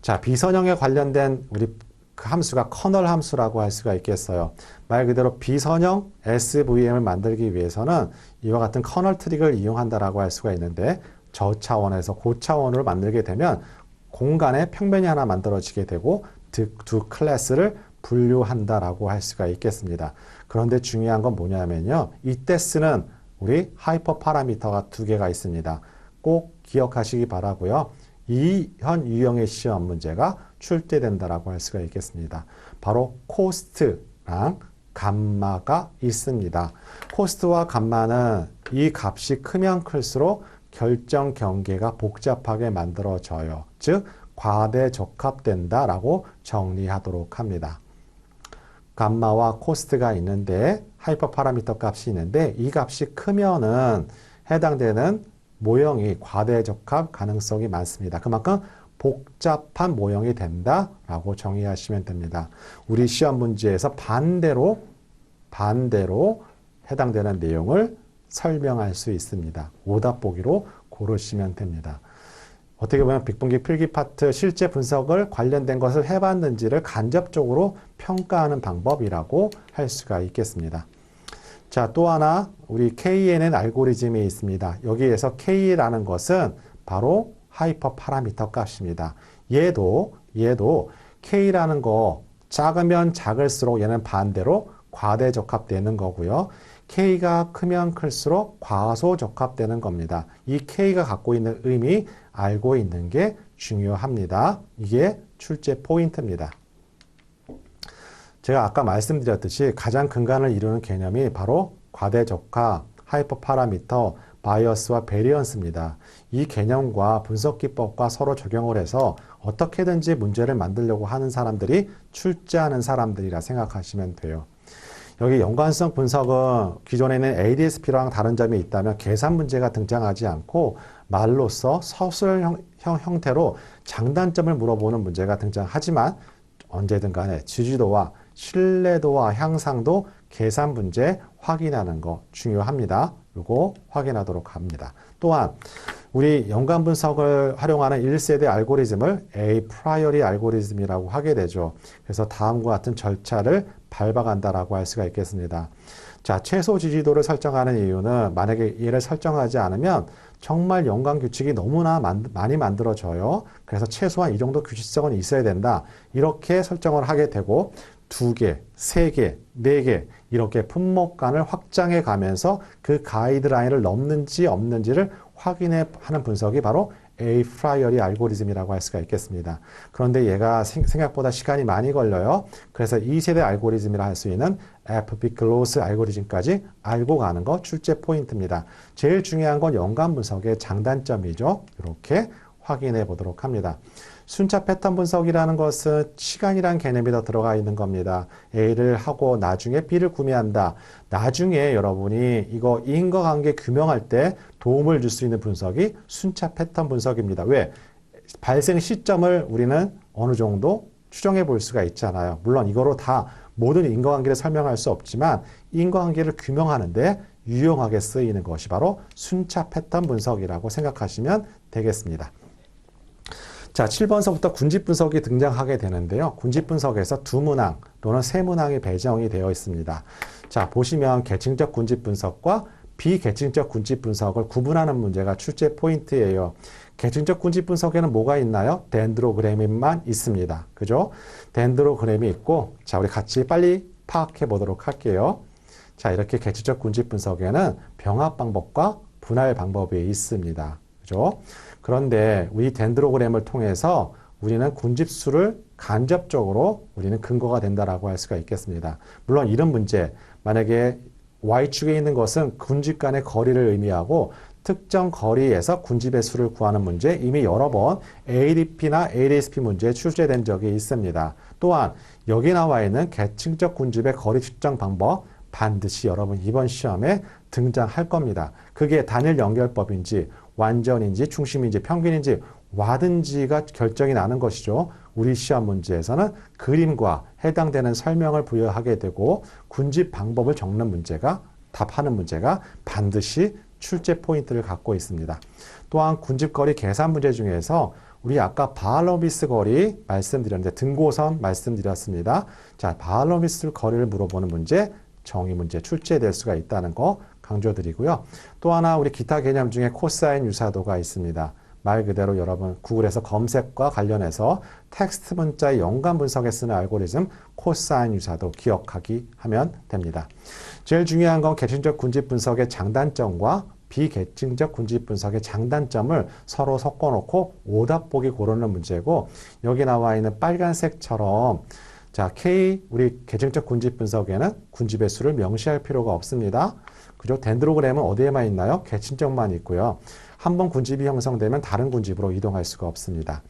자, 비선형에 관련된 우리 그 함수가 커널 함수라고 할 수가 있겠어요. 말 그대로 비선형 SVM을 만들기 위해서는 이와 같은 커널 트릭을 이용한다라고 할 수가 있는데 저 차원에서 고차원으로 만들게 되면 공간에 평면이 하나 만들어지게 되고 두 클래스를 분류한다라고 할 수가 있겠습니다. 그런데 중요한 건 뭐냐면요. 이때 쓰는 우리 하이퍼 파라미터가 두 개가 있습니다. 꼭 기억하시기 바라고요. 현 유형의 시험 문제가 출제된다라고 할 수가 있겠습니다. 바로 코스트랑 감마가 있습니다. 코스트와 감마는 이 값이 크면 클수록 결정 경계가 복잡하게 만들어져요. 즉 과대 적합된다라고 정리하도록 합니다. 감마와 코스트가 있는데 하이퍼 파라미터 값이 있는데 이 값이 크면은 해당되는 모형이 과대적합 가능성이 많습니다. 그만큼 복잡한 모형이 된다라고 정의하시면 됩니다. 우리 시험 문제에서 반대로 해당되는 내용을 설명할 수 있습니다. 오답 보기로 고르시면 됩니다. 어떻게 보면 빅분기 필기 파트 실제 분석을 관련된 것을 해봤는지를 간접적으로 평가하는 방법이라고 할 수가 있겠습니다. 자, 또 하나 우리 KNN 알고리즘이 있습니다. 여기에서 K라는 것은 바로 하이퍼 파라미터 값입니다. 얘도 K라는 거 작으면 작을수록 얘는 반대로 과대적합되는 거고요. K가 크면 클수록 과소적합되는 겁니다. 이 K가 갖고 있는 의미 알고 있는 게 중요합니다. 이게 출제 포인트입니다. 제가 아까 말씀드렸듯이 가장 근간을 이루는 개념이 바로 과대적합, 하이퍼 파라미터, 바이어스와 베리언스입니다. 이 개념과 분석 기법과 서로 적용을 해서 어떻게든지 문제를 만들려고 하는 사람들이 출제하는 사람들이라 생각하시면 돼요. 여기 연관성 분석은 기존에는 ADS-B랑 다른 점이 있다면 계산 문제가 등장하지 않고 말로써 서술형 형태로 장단점을 물어보는 문제가 등장하지만 언제든 간에 지지도와 신뢰도와 향상도 계산 문제 확인하는 거 중요합니다. 이거 확인하도록 합니다. 또한 우리 연관 분석을 활용하는 1세대 알고리즘을 A 프라이어리 알고리즘이라고 하게 되죠. 그래서 다음과 같은 절차를 밟아간다라고 할 수가 있겠습니다. 자, 최소 지지도를 설정하는 이유는 만약에 얘를 설정하지 않으면 정말 연관 규칙이 너무나 많이 만들어져요. 그래서 최소한 이 정도 규칙성은 있어야 된다. 이렇게 설정을 하게 되고 2개, 3개, 4개 이렇게 품목간을 확장해 가면서 그 가이드라인을 넘는지 없는지를 확인해 하는 분석이 바로 A 프라이어리 알고리즘이라고 할 수가 있겠습니다. 그런데 얘가 생각보다 시간이 많이 걸려요. 그래서 2세대 알고리즘이라 할 수 있는 FP 클로스 알고리즘까지 알고 가는 거 출제 포인트입니다. 제일 중요한 건 연관 분석의 장단점이죠. 이렇게 확인해 보도록 합니다. 순차 패턴 분석이라는 것은 시간이란 개념이 더 들어가 있는 겁니다. A를 하고 나중에 B를 구매한다. 나중에 여러분이 이거 인과관계 규명할 때 도움을 줄 수 있는 분석이 순차 패턴 분석입니다. 왜? 발생 시점을 우리는 어느 정도 추정해 볼 수가 있잖아요. 물론 이거로 다 모든 인과관계를 설명할 수 없지만 인과관계를 규명하는데 유용하게 쓰이는 것이 바로 순차 패턴 분석이라고 생각하시면 되겠습니다. 자, 7번서부터 군집 분석이 등장하게 되는데요. 군집 분석에서 두 문항 또는 세 문항이 배정이 되어 있습니다. 자, 보시면 계층적 군집 분석과 비계층적 군집 분석을 구분하는 문제가 출제 포인트예요. 계층적 군집 분석에는 뭐가 있나요? 덴드로그램만 있습니다. 그죠? 덴드로그램이 있고, 자, 우리 같이 빨리 파악해 보도록 할게요. 자, 이렇게 계층적 군집 분석에는 병합 방법과 분할 방법이 있습니다. 그죠? 그런데 우리 덴드로그램을 통해서 우리는 군집수를 간접적으로 우리는 근거가 된다라고 할 수가 있겠습니다. 물론 이런 문제, 만약에 Y축에 있는 것은 군집 간의 거리를 의미하고 특정 거리에서 군집의 수를 구하는 문제 이미 여러 번 ADP나 ADSP 문제에 출제된 적이 있습니다. 또한 여기 나와 있는 계층적 군집의 거리 측정 방법 반드시 여러분 이번 시험에 등장할 겁니다. 그게 단일 연결법인지 완전인지 중심인지 평균인지 와든지가 결정이 나는 것이죠. 우리 시험 문제에서는 그림과 해당되는 설명을 부여하게 되고 군집 방법을 적는 문제가 답하는 문제가 반드시 출제 포인트를 갖고 있습니다. 또한 군집거리 계산 문제 중에서 우리 아까 바알로비스 거리 말씀드렸는데 등고선 말씀드렸습니다. 자, 바알로비스 거리를 물어보는 문제 정의 문제 출제될 수가 있다는 거 강조드리고요. 또 하나 우리 기타 개념 중에 코사인 유사도가 있습니다. 말 그대로 여러분 구글에서 검색과 관련해서 텍스트 문자의 연관 분석에 쓰는 알고리즘 코사인 유사도 기억하기 하면 됩니다. 제일 중요한 건 계층적 군집 분석의 장단점과 비계층적 군집 분석의 장단점을 서로 섞어놓고 오답 보기 고르는 문제고 여기 나와 있는 빨간색처럼 자, K 우리 계층적 군집 분석에는 군집의 수를 명시할 필요가 없습니다. 그죠? 덴드로그램은 어디에만 있나요? 계층적만 있고요. 한번 군집이 형성되면 다른 군집으로 이동할 수가 없습니다.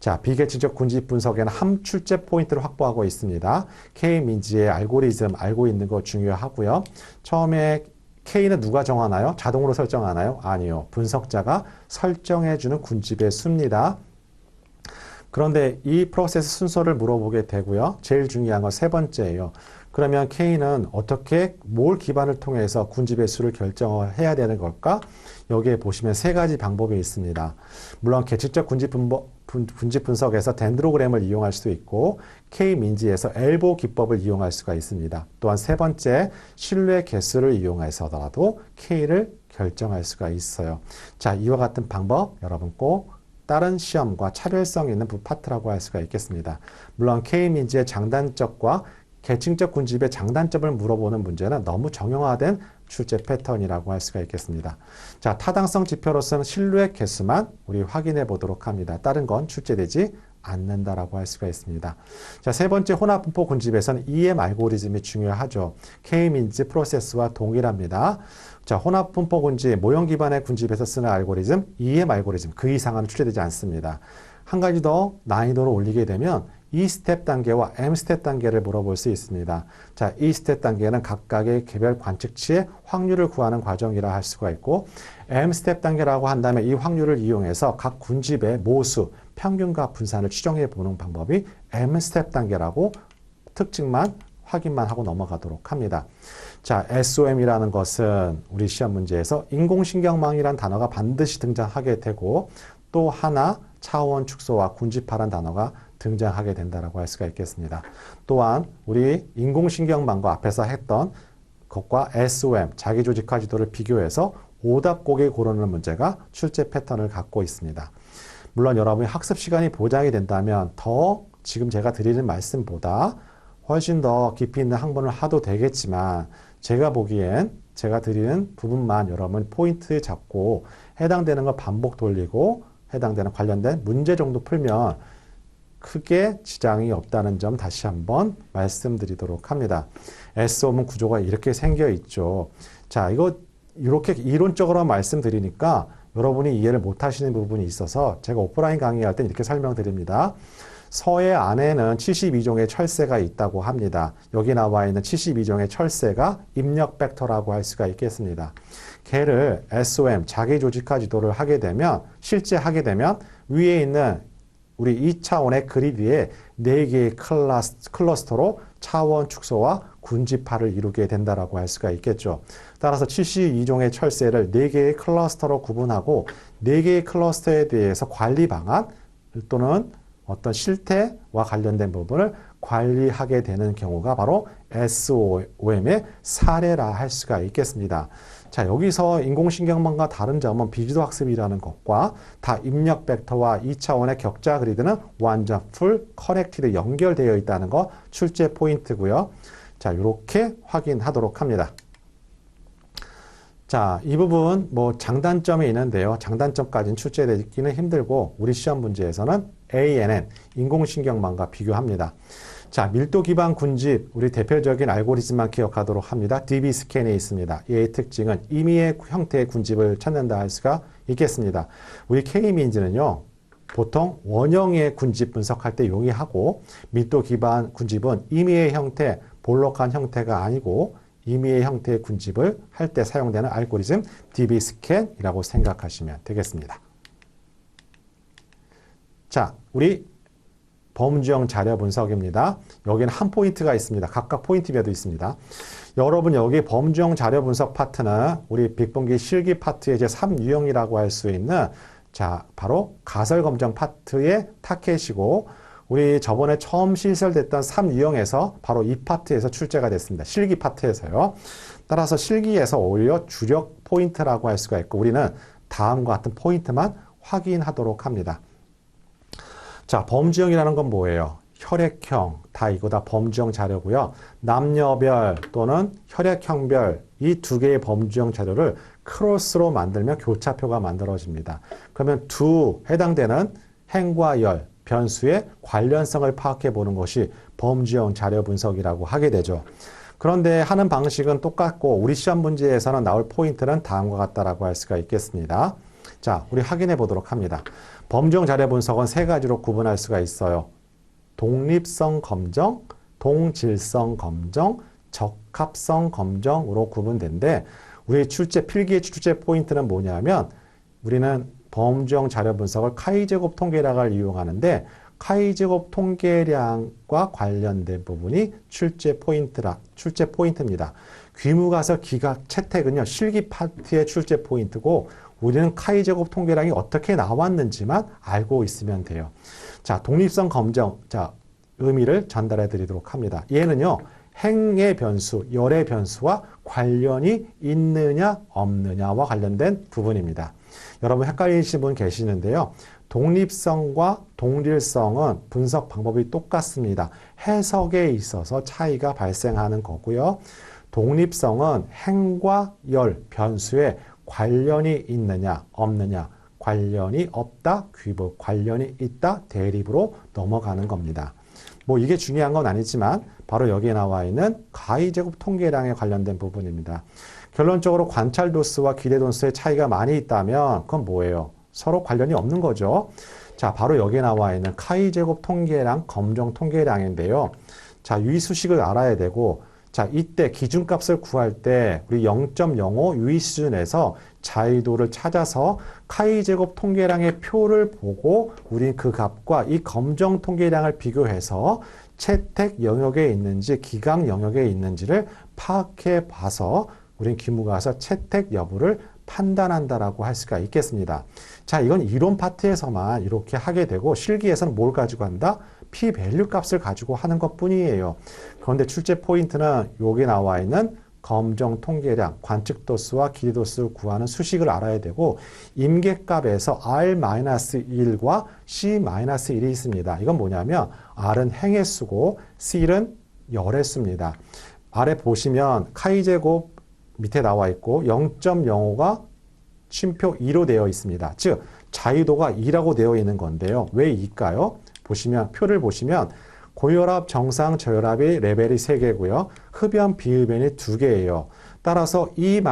자, 비계층적 군집 분석에는 함 출제 포인트를 확보하고 있습니다. K-민지의 알고리즘 알고 있는 거 중요하고요. 처음에 K는 누가 정하나요? 자동으로 설정하나요? 아니요. 분석자가 설정해주는 군집의 수입니다. 그런데 이 프로세스 순서를 물어보게 되고요. 제일 중요한 건 세 번째예요. 그러면 K는 어떻게 뭘 기반을 통해서 군집의 수를 결정을 해야 되는 걸까? 여기에 보시면 세 가지 방법이 있습니다. 물론 계층적 군집 분석에서 덴드로그램을 이용할 수도 있고 K-민지에서 엘보 기법을 이용할 수가 있습니다. 또한 세 번째 신뢰 개수를 이용해서라도 K를 결정할 수가 있어요. 자, 이와 같은 방법 여러분 꼭 다른 시험과 차별성 있는 파트라고 할 수가 있겠습니다. 물론 K-민지의 장단점과 계층적 군집의 장단점을 물어보는 문제는 너무 정형화된 출제 패턴이라고 할 수가 있겠습니다. 자, 타당성 지표로서는 신뢰 개수만 우리 확인해 보도록 합니다. 다른 건 출제되지 않는다라고 할 수가 있습니다. 자, 세 번째 혼합 분포 군집에서는 EM 알고리즘이 중요하죠. K-민지 프로세스와 동일합니다. 자, 혼합 분포 군집, 모형 기반의 군집에서 쓰는 알고리즘, EM 알고리즘 그 이상은 출제되지 않습니다. 한 가지 더 난이도를 올리게 되면 E스텝 단계와 M스텝 단계를 물어볼 수 있습니다. 자, E스텝 단계는 각각의 개별 관측치의 확률을 구하는 과정이라 할 수가 있고 M스텝 단계라고 한다면 이 확률을 이용해서 각 군집의 모수, 평균과 분산을 추정해 보는 방법이 M스텝 단계라고 특징만 확인만 하고 넘어가도록 합니다. 자, SOM이라는 것은 우리 시험 문제에서 인공신경망이라는 단어가 반드시 등장하게 되고 또 하나 차원 축소와 군집하라는 단어가 등장하게 된다라고 할 수가 있겠습니다. 또한 우리 인공신경망과 앞에서 했던 것과 SOM, 자기조직화 지도를 비교해서 오답곡에 고르는 문제가 출제 패턴을 갖고 있습니다. 물론 여러분이 학습 시간이 보장이 된다면 더 지금 제가 드리는 말씀보다 훨씬 더 깊이 있는 학문을 하도 되겠지만 제가 보기엔 제가 드리는 부분만 여러분 포인트 잡고 해당되는 거 반복 돌리고 해당되는 관련된 문제 정도 풀면 크게 지장이 없다는 점 다시 한번 말씀드리도록 합니다. SOM 구조가 이렇게 생겨 있죠. 자, 이거 이렇게 이론적으로 말씀드리니까 여러분이 이해를 못 하시는 부분이 있어서 제가 오프라인 강의할 땐 이렇게 설명드립니다. 서해 안에는 72종의 철새가 있다고 합니다. 여기 나와 있는 72종의 철새가 입력 벡터라고 할 수가 있겠습니다. 걔를 SOM, 자기조직화 지도를 하게 되면, 실제 하게 되면 위에 있는 우리 2차원의 그리드 위에 4개의 클러스터로 차원 축소와 군집화를 이루게 된다라고 할 수가 있겠죠. 따라서 72종의 철새를 4개의 클러스터로 구분하고 4개의 클러스터에 대해서 관리 방안 또는 어떤 실태와 관련된 부분을 관리하게 되는 경우가 바로 SOM의 사례라 할 수가 있겠습니다. 자, 여기서 인공신경망과 다른 점은 비주도 학습이라는 것과 다 입력 벡터와 2차원의 격자 그리드는 완전 풀 커넥티드 연결되어 있다는 거 출제 포인트고요. 자, 이렇게 확인하도록 합니다. 자, 이 부분 뭐 장단점이 있는데요. 장단점까지는 출제되기는 힘들고 우리 시험 문제에서는 ANN, 인공신경망과 비교합니다. 자, 밀도 기반 군집, 우리 대표적인 알고리즘만 기억하도록 합니다. DB 스캔에 있습니다. 얘의 특징은 임의의 형태의 군집을 찾는다 할 수가 있겠습니다. 우리 K민지는요, 보통 원형의 군집 분석할 때 용이하고 밀도 기반 군집은 임의의 형태, 볼록한 형태가 아니고 임의의 형태의 군집을 할 때 사용되는 알고리즘 DB 스캔이라고 생각하시면 되겠습니다. 자, 우리 범주형 자료 분석입니다. 여기는 한 포인트가 있습니다. 각각 포인트별도 있습니다. 여러분 여기 범주형 자료 분석 파트는 우리 빅분기 실기 파트의 제 3유형이라고 할 수 있는 자, 바로 가설 검정 파트의 타켓이고 우리 저번에 처음 실설됐던 3유형에서 바로 이 파트에서 출제가 됐습니다. 실기 파트에서요. 따라서 실기에서 오히려 주력 포인트라고 할 수가 있고 우리는 다음과 같은 포인트만 확인하도록 합니다. 자, 범주형이라는 건 뭐예요? 혈액형, 다 이거 다 범주형 자료고요. 남녀별 또는 혈액형별 이 두 개의 범주형 자료를 크로스로 만들면 교차표가 만들어집니다. 그러면 두 해당되는 행과 열, 변수의 관련성을 파악해 보는 것이 범주형 자료 분석이라고 하게 되죠. 그런데 하는 방식은 똑같고 우리 시험 문제에서는 나올 포인트는 다음과 같다라고 할 수가 있겠습니다. 자, 우리 확인해 보도록 합니다. 범주형 자료 분석은 세 가지로 구분할 수가 있어요. 독립성 검정, 동질성 검정, 적합성 검정으로 구분되는데 우리 필기의 출제 포인트는 뭐냐면 우리는 범주형 자료 분석을 카이제곱 통계량을 이용하는데 카이제곱 통계량과 관련된 부분이 출제 포인트입니다. 귀무가설 기각 채택은요, 실기 파트의 출제 포인트고 우리는 카이제곱 통계량이 어떻게 나왔는지만 알고 있으면 돼요. 자, 독립성 검정, 자, 의미를 전달해 드리도록 합니다. 얘는요, 행의 변수, 열의 변수와 관련이 있느냐, 없느냐와 관련된 부분입니다. 여러분 헷갈리신 분 계시는데요. 독립성과 동질성은 분석 방법이 똑같습니다. 해석에 있어서 차이가 발생하는 거고요. 독립성은 행과 열, 변수에 관련이 있느냐, 없느냐, 관련이 없다, 귀북, 관련이 있다, 대립으로 넘어가는 겁니다. 뭐 이게 중요한 건 아니지만 바로 여기에 나와 있는 가이제곱 통계량에 관련된 부분입니다. 결론적으로 관찰 도수와 기대 도수의 차이가 많이 있다면 그건 뭐예요? 서로 관련이 없는 거죠. 자, 바로 여기에 나와 있는 카이제곱 통계량, 검정 통계량인데요. 자, 유의수식을 알아야 되고 자, 이때 기준값을 구할 때 우리 0.05 유의 수준에서 자의도를 찾아서 카이제곱 통계량의 표를 보고 우린 그 값과 이 검정 통계량을 비교해서 채택 영역에 있는지 기각 영역에 있는지를 파악해 봐서 우린 기무가서 채택 여부를 판단한다라고 할 수가 있겠습니다. 자, 이건 이론 파트에서만 이렇게 하게 되고 실기에서는 뭘 가지고 한다? p-밸류 값을 가지고 하는 것 뿐이에요. 그런데 출제 포인트는 여기 나와 있는 검정 통계량, 관측도수와 길이도수를 구하는 수식을 알아야 되고 임계값에서 R-1과 C-1이 있습니다. 이건 뭐냐면 R은 행의 수고 C는 열의 수입니다. 아래 보시면 카이제곱 밑에 나와 있고 0.05가 쉼표 2로 되어 있습니다. 즉 자유도가 2라고 되어 있는 건데요. 왜 2일까요? 보시면 표를 보시면 고혈압, 정상, 저혈압이 레벨이 3개고요. 흡연, 비흡연이 2개예요. 따라서 2-1,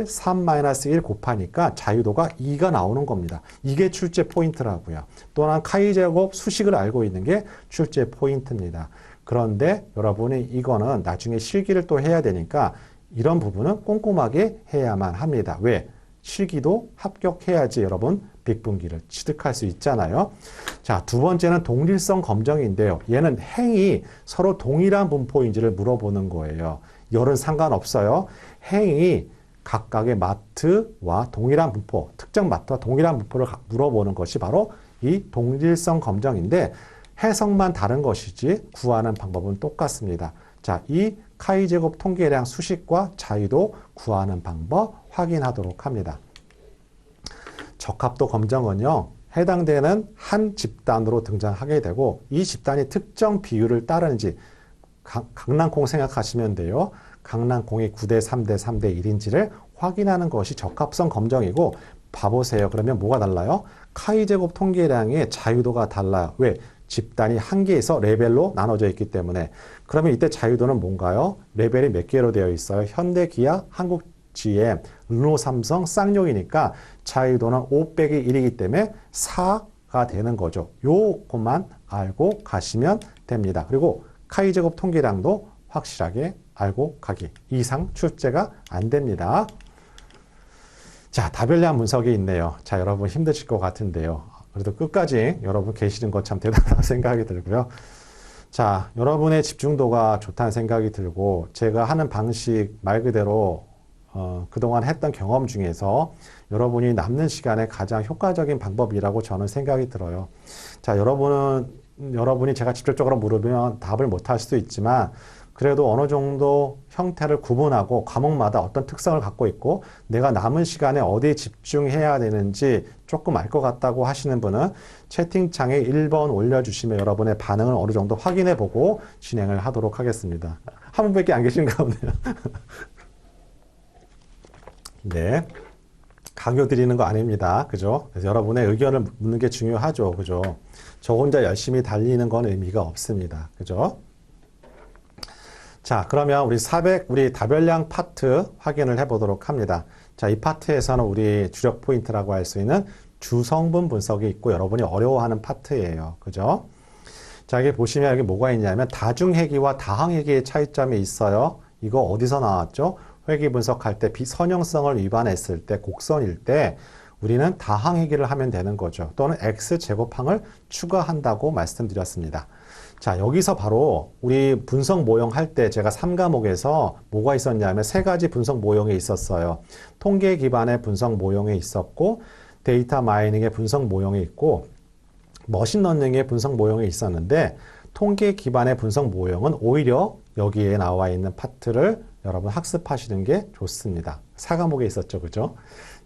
3-1 곱하니까 자유도가 2가 나오는 겁니다. 이게 출제 포인트라고요. 또한 카이제곱 수식을 알고 있는 게 출제 포인트입니다. 그런데 여러분이 이거는 나중에 실기를 또 해야 되니까 이런 부분은 꼼꼼하게 해야만 합니다. 왜? 실기도 합격해야지 여러분 빅분기를 취득할 수 있잖아요. 자, 두 번째는 동일성 검정인데요. 얘는 행이 서로 동일한 분포인지를 물어보는 거예요. 열은 상관없어요. 행이 각각의 마트와 동일한 분포, 특정 마트와 동일한 분포를 물어보는 것이 바로 이 동일성 검정인데 해석만 다른 것이지 구하는 방법은 똑같습니다. 자, 이 카이제곱 통계량 수식과 자유도 구하는 방법 확인하도록 합니다. 적합도 검정은요, 해당되는 한 집단으로 등장하게 되고 이 집단이 특정 비율을 따르는지 강낭콩 생각하시면 돼요. 강낭콩이 9대 3대 3대 1인지를 확인하는 것이 적합성 검정이고 봐보세요. 그러면 뭐가 달라요? 카이제곱 통계량의 자유도가 달라요. 왜? 집단이 한 개에서 레벨로 나눠져 있기 때문에. 그러면 이때 자유도는 뭔가요? 레벨이 몇 개로 되어 있어요? 현대, 기아, 한국 GM, 르노, 삼성, 쌍용이니까 자유도는 5 빼기 1이기 때문에 4가 되는 거죠. 요것만 알고 가시면 됩니다. 그리고 카이제곱 통계량도 확실하게 알고 가기. 이상 출제가 안 됩니다. 자, 다별량 분석이 있네요. 자, 여러분 힘드실 것 같은데요. 그래도 끝까지 여러분 계시는 것 참 대단하다고 생각이 들고요. 자, 여러분의 집중도가 좋다는 생각이 들고 제가 하는 방식 말 그대로 그동안 했던 경험 중에서 여러분이 남는 시간에 가장 효과적인 방법이라고 저는 생각이 들어요. 자, 여러분이 제가 직접적으로 물으면 답을 못 할 수도 있지만 그래도 어느 정도 형태를 구분하고 과목마다 어떤 특성을 갖고 있고 내가 남은 시간에 어디에 집중해야 되는지 조금 알 것 같다고 하시는 분은 채팅창에 1번 올려주시면 여러분의 반응을 어느 정도 확인해 보고 진행을 하도록 하겠습니다. 한 분밖에 안 계신가 보네요. 네. 강요 드리는 거 아닙니다. 그죠? 그래서 여러분의 의견을 묻는 게 중요하죠. 그죠? 저 혼자 열심히 달리는 건 의미가 없습니다. 그죠? 자, 그러면 우리 다별량 파트 확인을 해 보도록 합니다. 자, 이 파트에서는 우리 주력 포인트라고 할 수 있는 주성분 분석이 있고 여러분이 어려워하는 파트예요. 그죠? 자, 여기 보시면 여기 뭐가 있냐면 다중회귀와 다항회귀의 차이점이 있어요. 이거 어디서 나왔죠? 회귀 분석할 때 비선형성을 위반했을 때 곡선일 때 우리는 다항회귀를 하면 되는 거죠. 또는 x제곱항을 추가한다고 말씀드렸습니다. 자, 여기서 바로 우리 분석 모형 할 때 제가 3과목에서 뭐가 있었냐면 3가지 분석 모형이 있었어요. 통계 기반의 분석 모형이 있었고 데이터 마이닝의 분석 모형이 있고 머신러닝의 분석 모형이 있었는데 통계 기반의 분석 모형은 오히려 여기에 나와 있는 파트를 여러분 학습하시는 게 좋습니다. 4과목에 있었죠. 그죠?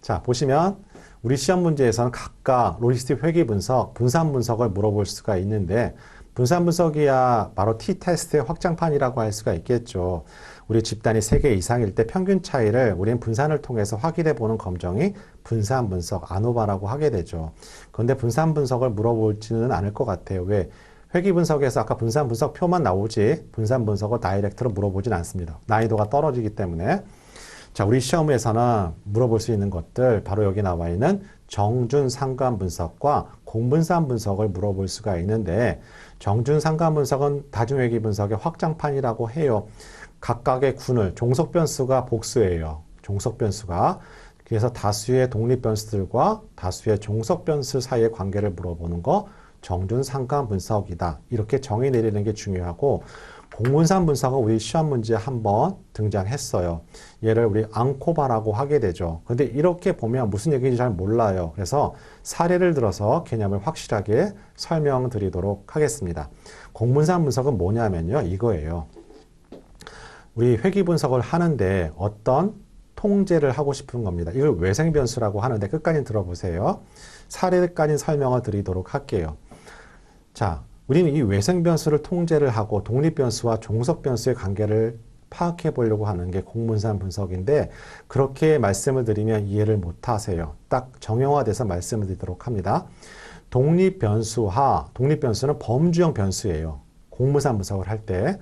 자, 보시면 우리 시험 문제에서는 각각 로지스틱 회귀 분석, 분산 분석을 물어볼 수가 있는데 분산 분석이야 바로 T테스트의 확장판이라고 할 수가 있겠죠. 우리 집단이 3개 이상일 때 평균 차이를 우리는 분산을 통해서 확인해 보는 검정이 분산 분석, 아노바라고 하게 되죠. 그런데 분산 분석을 물어볼지는 않을 것 같아요. 왜? 회귀 분석에서 아까 분산 분석 표만 나오지 분산 분석을 다이렉트로 물어보진 않습니다. 난이도가 떨어지기 때문에. 자, 우리 시험에서는 물어볼 수 있는 것들 바로 여기 나와 있는 정준 상관 분석과 공분산 분석을 물어볼 수가 있는데 정준 상관 분석은 다중회귀 분석의 확장판이라고 해요. 각각의 군을 종속 변수가 복수예요. 종속 변수가. 그래서 다수의 독립 변수들과 다수의 종속 변수 사이의 관계를 물어보는 거 정준 상관 분석이다. 이렇게 정의 내리는 게 중요하고 공문상 분석은 우리 시험 문제에 한번 등장했어요. 얘를 우리 앙코바라고 하게 되죠. 근데 이렇게 보면 무슨 얘기인지 잘 몰라요. 그래서 사례를 들어서 개념을 확실하게 설명드리도록 하겠습니다. 공문상 분석은 뭐냐면요. 이거예요. 우리 회귀 분석을 하는데 어떤 통제를 하고 싶은 겁니다. 이걸 외생변수라고 하는데 끝까지 들어보세요. 사례까지 설명을 드리도록 할게요. 자, 우리는 이 외생변수를 통제를 하고 독립변수와 종속변수의 관계를 파악해 보려고 하는 게 공문상 분석인데 그렇게 말씀을 드리면 이해를 못 하세요. 딱 정형화돼서 말씀을 드리도록 합니다. 독립변수는 범주형 변수예요. 공문상 분석을 할 때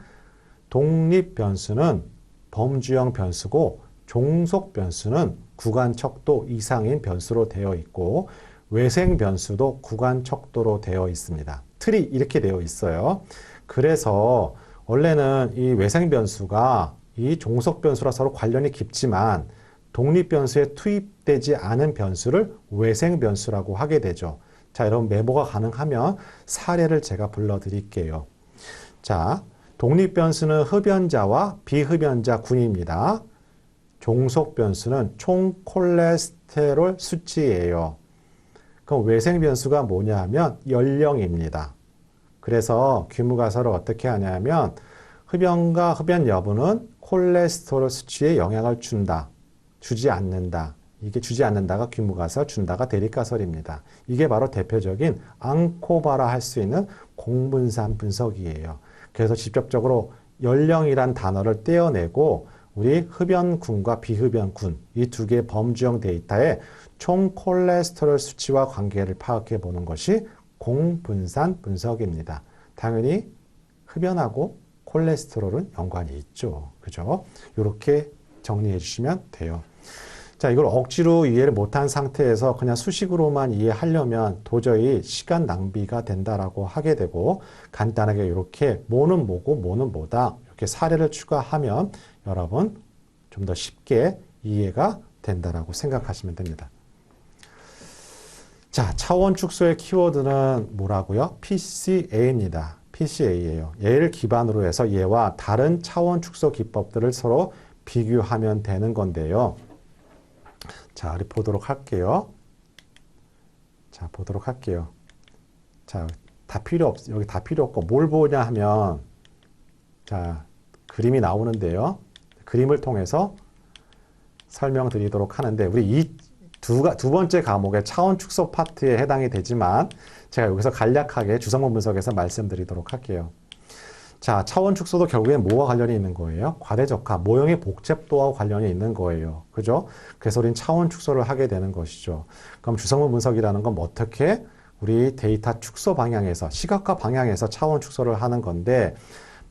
독립변수는 범주형 변수고 종속변수는 구간 척도 이상인 변수로 되어 있고 외생변수도 구간 척도로 되어 있습니다. 틀이 이렇게 되어 있어요. 그래서 원래는 이 외생변수가 이 종속변수랑 서로 관련이 깊지만 독립변수에 투입되지 않은 변수를 외생변수라고 하게 되죠. 자, 여러분 메모가 가능하면 사례를 제가 불러드릴게요. 자, 독립변수는 흡연자와 비흡연자 군입니다. 종속변수는 총 콜레스테롤 수치예요. 그럼 외생변수가 뭐냐 하면 연령입니다. 그래서 귀무가설을 어떻게 하냐면 흡연과 흡연 여부는 콜레스테롤 수치에 영향을 준다. 주지 않는다. 이게 주지 않는다가 귀무가설, 준다가 대립가설입니다. 이게 바로 대표적인 앙코바라 할 수 있는 공문상 분석이에요. 그래서 직접적으로 연령이란 단어를 떼어내고 우리 흡연군과 비흡연군 이 두 개의 범주형 데이터에 총 콜레스테롤 수치와 관계를 파악해 보는 것이 공분산 분석입니다. 당연히 흡연하고 콜레스테롤은 연관이 있죠. 그죠? 이렇게 정리해 주시면 돼요. 자, 이걸 억지로 이해를 못한 상태에서 그냥 수식으로만 이해하려면 도저히 시간 낭비가 된다라고 하게 되고 간단하게 이렇게 뭐는 뭐고 뭐는 뭐다 이렇게 사례를 추가하면 여러분 좀 더 쉽게 이해가 된다라고 생각하시면 됩니다. 자, 차원 축소의 키워드는 뭐라고요? PCA입니다. PCA예요. 얘를 기반으로 해서 얘와 다른 차원 축소 기법들을 서로 비교하면 되는 건데요. 자, 우리 보도록 할게요. 자, 보도록 할게요. 자, 여기 다 필요 없고 뭘 보냐 하면 자, 그림이 나오는데요. 그림을 통해서 설명드리도록 하는데 우리 이 두 번째 과목의 차원 축소 파트에 해당이 되지만 제가 여기서 간략하게 주성분 분석에서 말씀드리도록 할게요. 자, 차원 축소도 결국엔 뭐와 관련이 있는 거예요? 과대적화, 모형의 복잡도와 관련이 있는 거예요. 그죠? 그래서 우리는 차원 축소를 하게 되는 것이죠. 그럼 주성분 분석이라는 건 어떻게 우리 데이터 축소 방향에서, 시각화 방향에서 차원 축소를 하는 건데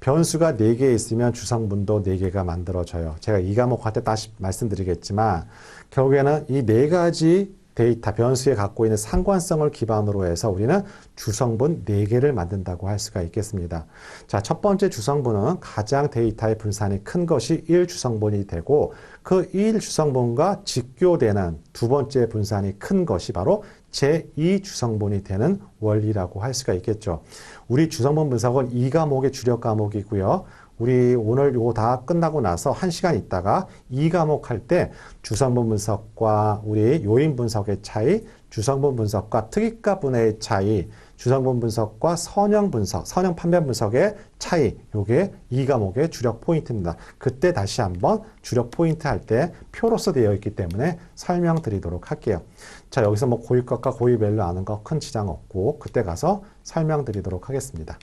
변수가 4개 있으면 주성분도 4개가 만들어져요. 제가 이 과목 할 때 다시 말씀드리겠지만 결국에는 이 4가지 데이터, 변수에 갖고 있는 상관성을 기반으로 해서 우리는 주성분 4개를 만든다고 할 수가 있겠습니다. 자, 첫 번째 주성분은 가장 데이터의 분산이 큰 것이 1주성분이 되고 그 1주성분과 직교되는 두 번째 분산이 큰 것이 바로 제2주성분이 되는 원리라고 할 수가 있겠죠. 우리 주성분 분석은 이 과목의 주력 과목이고요. 우리 오늘 이거 다 끝나고 나서 1시간 있다가 이 과목 할 때 주성분 분석과 우리 요인 분석의 차이, 주성분 분석과 특이가 분해의 차이, 주성분 분석과 선형 분석, 선형 판별 분석의 차이, 요게 이 과목의 주력 포인트입니다. 그때 다시 한번 주력 포인트 할 때 표로서 되어 있기 때문에 설명드리도록 할게요. 자, 여기서 뭐 고일것과 고일별로 아는 거 큰 지장 없고 그때 가서 설명드리도록 하겠습니다.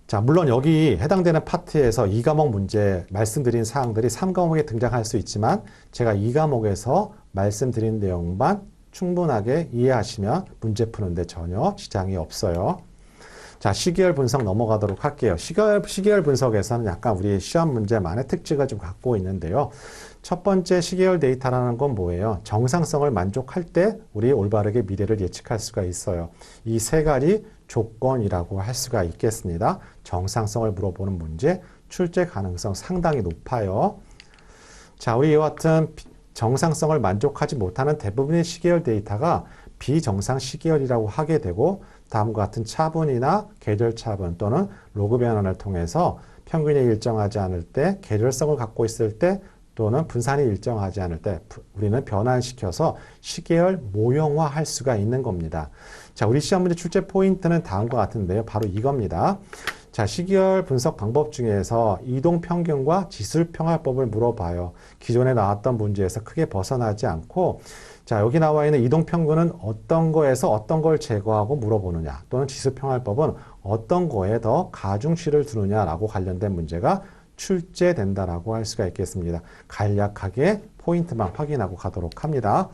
자, 물론 여기 해당되는 파트에서 이 과목 문제 말씀드린 사항들이 3과목에 등장할 수 있지만 제가 이 과목에서 말씀드린 내용만 충분하게 이해하시면 문제 푸는데 전혀 지장이 없어요. 자, 시계열 분석 넘어가도록 할게요. 시계열 분석에서는 약간 우리 시험 문제만의 특징을 좀 갖고 있는데요. 첫 번째 시계열 데이터라는 건 뭐예요? 정상성을 만족할 때 우리 올바르게 미래를 예측할 수가 있어요. 이 세 가지 조건이라고 할 수가 있겠습니다. 정상성을 물어보는 문제, 출제 가능성 상당히 높아요. 자, 우리 이와 같은 정상성을 만족하지 못하는 대부분의 시계열 데이터가 비정상 시계열이라고 하게 되고 다음과 같은 차분이나 계절 차분 또는 로그 변환을 통해서 평균이 일정하지 않을 때, 계절성을 갖고 있을 때 또는 분산이 일정하지 않을 때 우리는 변환시켜서 시계열 모형화할 수가 있는 겁니다. 자, 우리 시험 문제 출제 포인트는 다음과 같은데요. 바로 이겁니다. 자, 시계열 분석 방법 중에서 이동평균과 지수평활법을 물어봐요. 기존에 나왔던 문제에서 크게 벗어나지 않고 자, 여기 나와 있는 이동평균은 어떤 거에서 어떤 걸 제거하고 물어보느냐 또는 지수평활법은 어떤 거에 더 가중치를 두느냐라고 관련된 문제가 출제된다라고 할 수가 있겠습니다. 간략하게 포인트만 확인하고 가도록 합니다.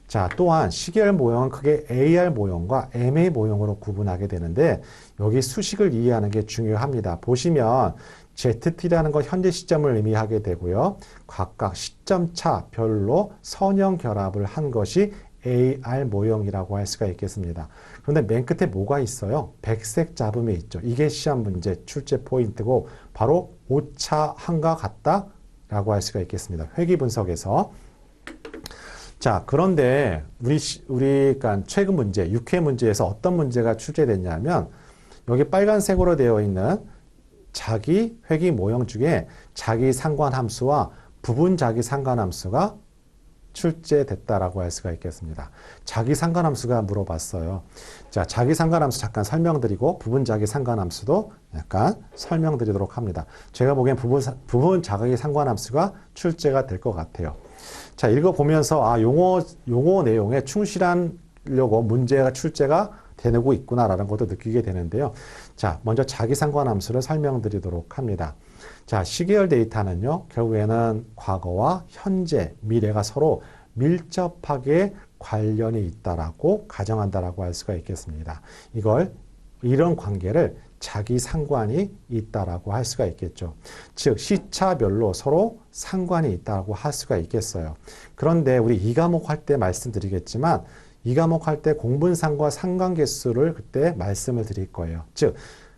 자, 또한 시계열 모형은 크게 AR 모형과 MA 모형으로 구분하게 되는데 여기 수식을 이해하는 게 중요합니다. 보시면 ZT라는 건 현재 시점을 의미하게 되고요. 각각 시점차 별로 선형 결합을 한 것이 AR 모형이라고 할 수가 있겠습니다. 그런데 맨 끝에 뭐가 있어요? 백색 잡음이 있죠. 이게 시험 문제 출제 포인트고 바로 오차함과 같다라고 할 수가 있겠습니다. 회귀 분석에서. 자, 그런데 그러니까 최근 문제, 6회 문제에서 어떤 문제가 출제됐냐면 여기 빨간색으로 되어 있는 자기 회귀 모형 중에 자기 상관함수와 부분 자기 상관함수가 출제됐다라고 할 수가 있겠습니다. 자기 상관함수가 물어봤어요. 자, 자기 상관함수 잠깐 설명드리고 부분 자기 상관함수도 약간 설명드리도록 합니다. 제가 보기엔 부분 자기 상관함수가 출제가 될 것 같아요. 자, 읽어보면서 아, 용어 내용에 충실하려고 문제가 출제가 되고 있구나라는 것도 느끼게 되는데요. 자, 먼저 자기 상관함수를 설명드리도록 합니다. 자, 시계열 데이터는요, 결국에는 과거와 현재, 미래가 서로 밀접하게 관련이 있다라고 가정한다라고 할 수가 있겠습니다. 이런 관계를 자기 상관이 있다라고 할 수가 있겠죠. 즉, 시차별로 서로 상관이 있다라고 할 수가 있겠어요. 그런데 우리 이 과목 할 때 말씀드리겠지만, 이 과목 할 때 공분상과 상관계수를 그때 말씀을 드릴 거예요. 즉,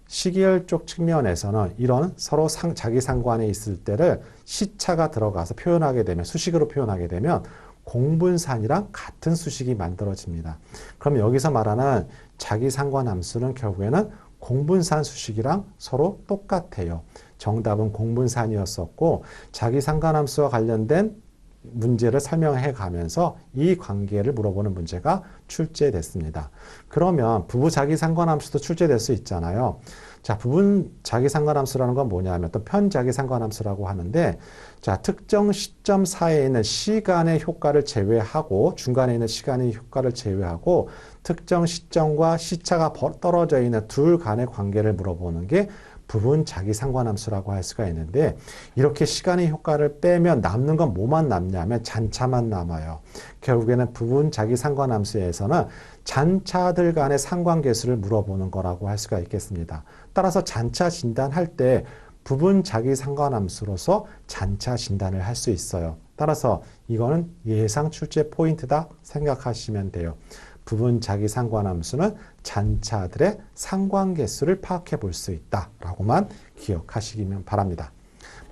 시계열 쪽 측면에서는 이런 서로 자기 상관에 있을 때를 시차가 들어가서 표현하게 되면, 수식으로 표현하게 되면 공분산이랑 같은 수식이 만들어집니다. 그럼 여기서 말하는 자기 상관함수는 결국에는 공분산 수식이랑 서로 똑같아요. 정답은 공분산이었었고 자기 상관함수와 관련된 문제를 설명해 가면서 이 관계를 물어보는 문제가 출제됐습니다. 그러면 부부 자기 상관함수도 출제될 수 있잖아요. 자, 부분 자기 상관함수라는 건 뭐냐면 또 편 자기 상관함수라고 하는데 자, 특정 시점 사이에 있는 시간의 효과를 제외하고 중간에 있는 시간의 효과를 제외하고 특정 시점과 시차가 떨어져 있는 둘 간의 관계를 물어보는 게 부분 자기 상관함수라고 할 수가 있는데 이렇게 시간의 효과를 빼면 남는 건 뭐만 남냐면 잔차만 남아요. 결국에는 부분 자기 상관함수에서는 잔차들 간의 상관계수를 물어보는 거라고 할 수가 있겠습니다. 따라서 잔차 진단할 때 부분 자기 상관함수로서 잔차 진단을 할 수 있어요. 따라서 이거는 예상 출제 포인트다 생각하시면 돼요. 부분 자기 상관함수는 잔차들의 상관계수를 파악해 볼 수 있다라고만 기억하시기면 바랍니다.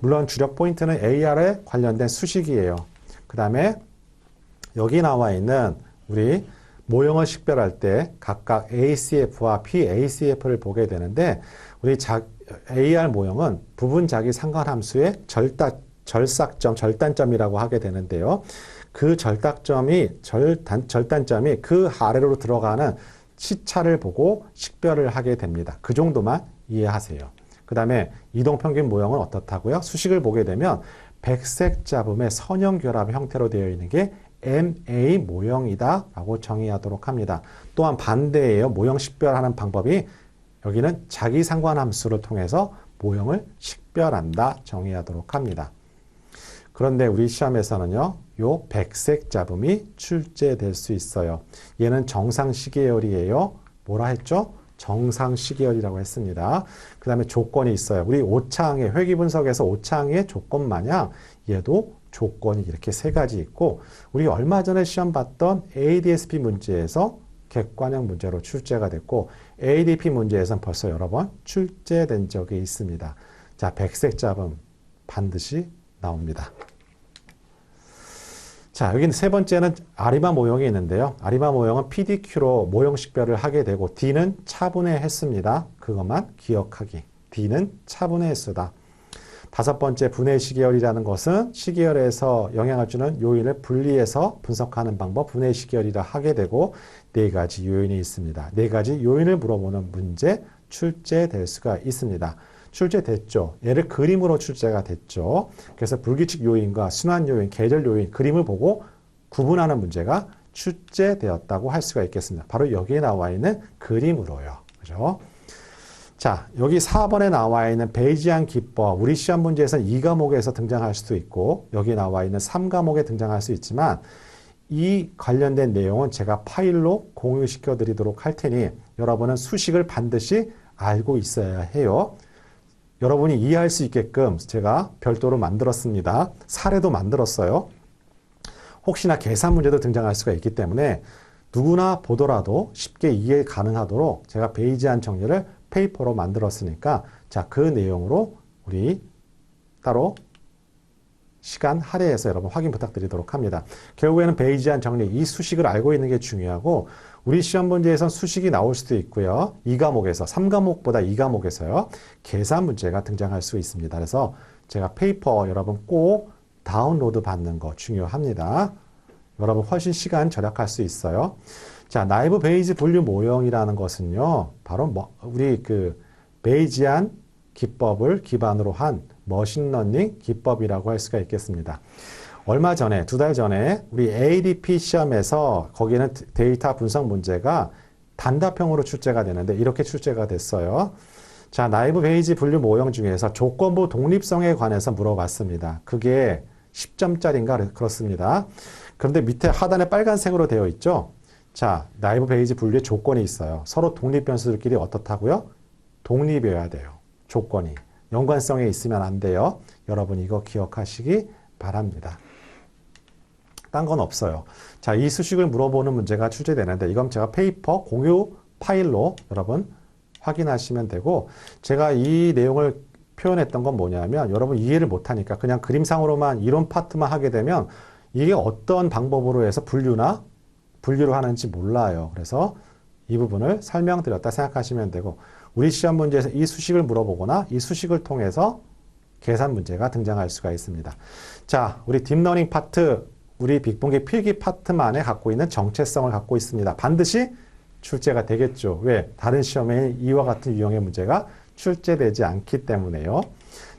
물론 주력 포인트는 AR에 관련된 수식이에요. 그 다음에 여기 나와 있는 우리 모형을 식별할 때 각각 ACF와 PACF를 보게 되는데 우리 AR 모형은 부분 자기 상관함수의 절단점이라고 하게 되는데요. 그 절단점이 그 아래로 들어가는 시차를 보고 식별을 하게 됩니다. 그 정도만 이해하세요. 그 다음에 이동평균 모형은 어떻다고요? 수식을 보게 되면 백색 잡음의 선형 결합 형태로 되어 있는 게 MA 모형이다 라고 정의하도록 합니다. 또한 반대예요. 모형 식별하는 방법이 여기는 자기 상관함수를 통해서 모형을 식별한다 정의하도록 합니다. 그런데 우리 시험에서는요, 요 백색 잡음이 출제될 수 있어요. 얘는 정상 시계열이에요. 뭐라 했죠? 정상 시계열이라고 했습니다. 그 다음에 조건이 있어요. 우리 5차항의 회귀 분석에서 5차항의 조건 마냥 얘도 조건이 이렇게 세 가지 있고 우리 얼마 전에 시험 봤던 ADS-B 문제에서 객관형 문제로 출제가 됐고 ADP 문제에서는 벌써 여러 번 출제된 적이 있습니다. 자, 백색 잡음 반드시 나옵니다. 자, 여기 세 번째는 아리마 모형이 있는데요. 아리마 모형은 PDQ로 모형 식별을 하게 되고 D는 차분의 횟수입니다. 그것만 기억하기. D는 차분의 횟수다. 다섯 번째 분해 시계열이라는 것은 시계열에서 영향을 주는 요인을 분리해서 분석하는 방법 분해 시계열이라 하게 되고 네 가지 요인이 있습니다. 네 가지 요인을 물어보는 문제 출제될 수가 있습니다. 출제됐죠. 얘를 그림으로 출제가 됐죠. 그래서 불규칙 요인과 순환 요인, 계절 요인, 그림을 보고 구분하는 문제가 출제되었다고 할 수가 있겠습니다. 바로 여기에 나와 있는 그림으로요. 그죠? 자, 여기 4번에 나와 있는 베이지안 기법, 우리 시험 문제에서는 2과목에서 등장할 수도 있고 여기 나와 있는 3과목에 등장할 수 있지만 이 관련된 내용은 제가 파일로 공유시켜 드리도록 할 테니 여러분은 수식을 반드시 알고 있어야 해요. 여러분이 이해할 수 있게끔 제가 별도로 만들었습니다. 사례도 만들었어요. 혹시나 계산 문제도 등장할 수가 있기 때문에 누구나 보더라도 쉽게 이해 가능하도록 제가 베이지안 정리를 페이퍼로 만들었으니까 자, 그 내용으로 우리 따로 시간 할애해서 여러분 확인 부탁드리도록 합니다. 결국에는 베이지안 정리, 이 수식을 알고 있는 게 중요하고 우리 시험 문제에선 수식이 나올 수도 있고요. 2과목에서, 3과목보다 2과목에서요. 계산 문제가 등장할 수 있습니다. 그래서 제가 페이퍼 여러분 꼭 다운로드 받는 거 중요합니다. 여러분 훨씬 시간 절약할 수 있어요. 자, 나이브 베이지 분류 모형이라는 것은요. 바로 우리 그 베이지안 기법을 기반으로 한 머신러닝 기법이라고 할 수가 있겠습니다. 얼마 전에, 2달 전에 우리 ADP 시험에서 거기는 데이터 분석 문제가 단답형으로 출제가 되는데 이렇게 출제가 됐어요. 자, 나이브 베이지 분류 모형 중에서 조건부 독립성에 관해서 물어봤습니다. 그게 10점짜리인가 그렇습니다. 그런데 밑에 하단에 빨간색으로 되어 있죠. 자, 나이브 베이지 분류의 조건이 있어요. 서로 독립 변수들끼리 어떻다고요? 독립이어야 돼요. 조건이. 연관성에 있으면 안 돼요. 여러분 이거 기억하시기 바랍니다. 딴 건 없어요. 자, 이 수식을 물어보는 문제가 출제되는데 이건 제가 페이퍼 공유 파일로 여러분 확인하시면 되고 제가 이 내용을 표현했던 건 뭐냐면 여러분 이해를 못하니까 그냥 그림상으로만 이론 파트만 하게 되면 이게 어떤 방법으로 해서 분류를 하는지 몰라요. 그래서 이 부분을 설명드렸다 생각하시면 되고 우리 시험 문제에서 이 수식을 물어보거나 이 수식을 통해서 계산 문제가 등장할 수가 있습니다. 자, 우리 딥러닝 파트, 우리 빅본계 필기 파트만에 갖고 있는 정체성을 갖고 있습니다. 반드시 출제가 되겠죠. 왜? 다른 시험에 이와 같은 유형의 문제가 출제되지 않기 때문에요.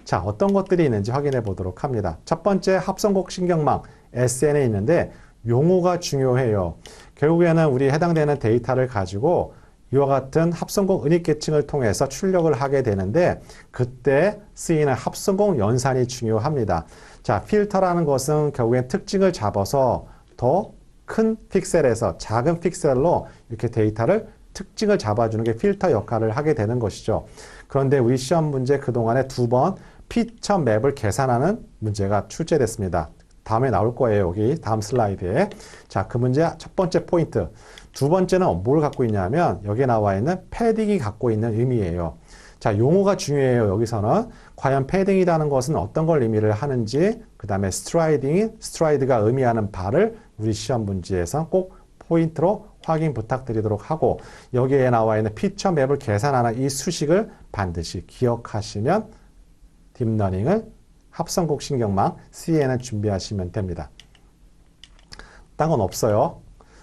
자, 어떤 것들이 있는지 확인해 보도록 합니다. 첫 번째 합성곡 신경망 SN에 있는데 용어가 중요해요. 결국에는 우리 해당되는 데이터를 가지고 이와 같은 합성곡 은익계층을 통해서 출력을 하게 되는데 그때 쓰이는 합성곡 연산이 중요합니다. 자, 필터라는 것은 결국엔 특징을 잡아서 더 큰 픽셀에서 작은 픽셀로 이렇게 데이터를 특징을 잡아주는 게 필터 역할을 하게 되는 것이죠. 그런데 우리 시험 문제 그동안에 2번 피처 맵을 계산하는 문제가 출제됐습니다. 다음에 나올 거예요. 여기 다음 슬라이드에. 자, 그 문제 첫 번째 포인트. 두 번째는 뭘 갖고 있냐면 여기에 나와 있는 패딩이 갖고 있는 의미예요. 자, 용어가 중요해요. 여기서는 과연 패딩이라는 것은 어떤 걸 의미를 하는지, 그 다음에 스트라이드가 의미하는 바를 우리 시험 문제에서 꼭 포인트로 확인 부탁드리도록 하고 여기에 나와 있는 피처 맵을 계산하는 이 수식을 반드시 기억하시면 딥러닝을 합성곡 신경망 CNN 준비하시면 됩니다. 딴 건 없어요.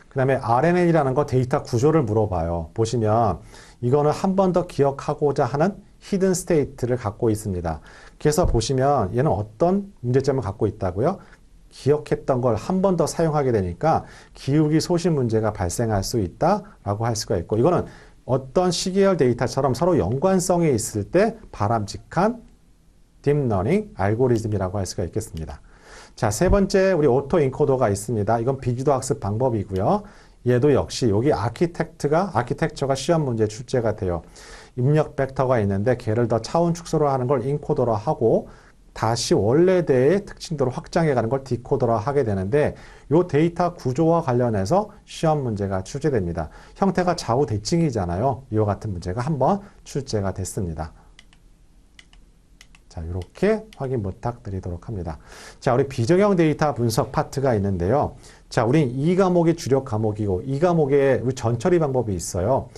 그 다음에 RNN이라는 거 데이터 구조를 물어봐요. 보시면 이거는 한 번 더 기억하고자 하는 히든 스테이트를 갖고 있습니다. 그래서 보시면 얘는 어떤 문제점을 갖고 있다고요? 기억했던 걸 한 번 더 사용하게 되니까 기울기 소실 문제가 발생할 수 있다라고 할 수가 있고 이거는 어떤 시계열 데이터처럼 서로 연관성이 있을 때 바람직한 딥러닝 알고리즘이라고 할 수가 있겠습니다. 자, 세 번째 우리 오토 인코더가 있습니다. 이건 비교도 학습 방법이고요. 얘도 역시 여기 아키텍처가 시험 문제 출제가 돼요. 입력 벡터가 있는데 걔를 더 차원 축소로 하는 걸 인코더로 하고 다시 원래대의 특징도로 확장해 가는 걸 디코더로 하게 되는데 이 데이터 구조와 관련해서 시험 문제가 출제됩니다. 형태가 좌우 대칭이잖아요. 이와 같은 문제가 한번 출제가 됐습니다. 자, 이렇게 확인 부탁드리도록 합니다. 자, 우리 비정형 데이터 분석 파트가 있는데요. 자, 우린 이 과목이 주력 과목이고 이 과목에 우리 전처리 방법이 있어요.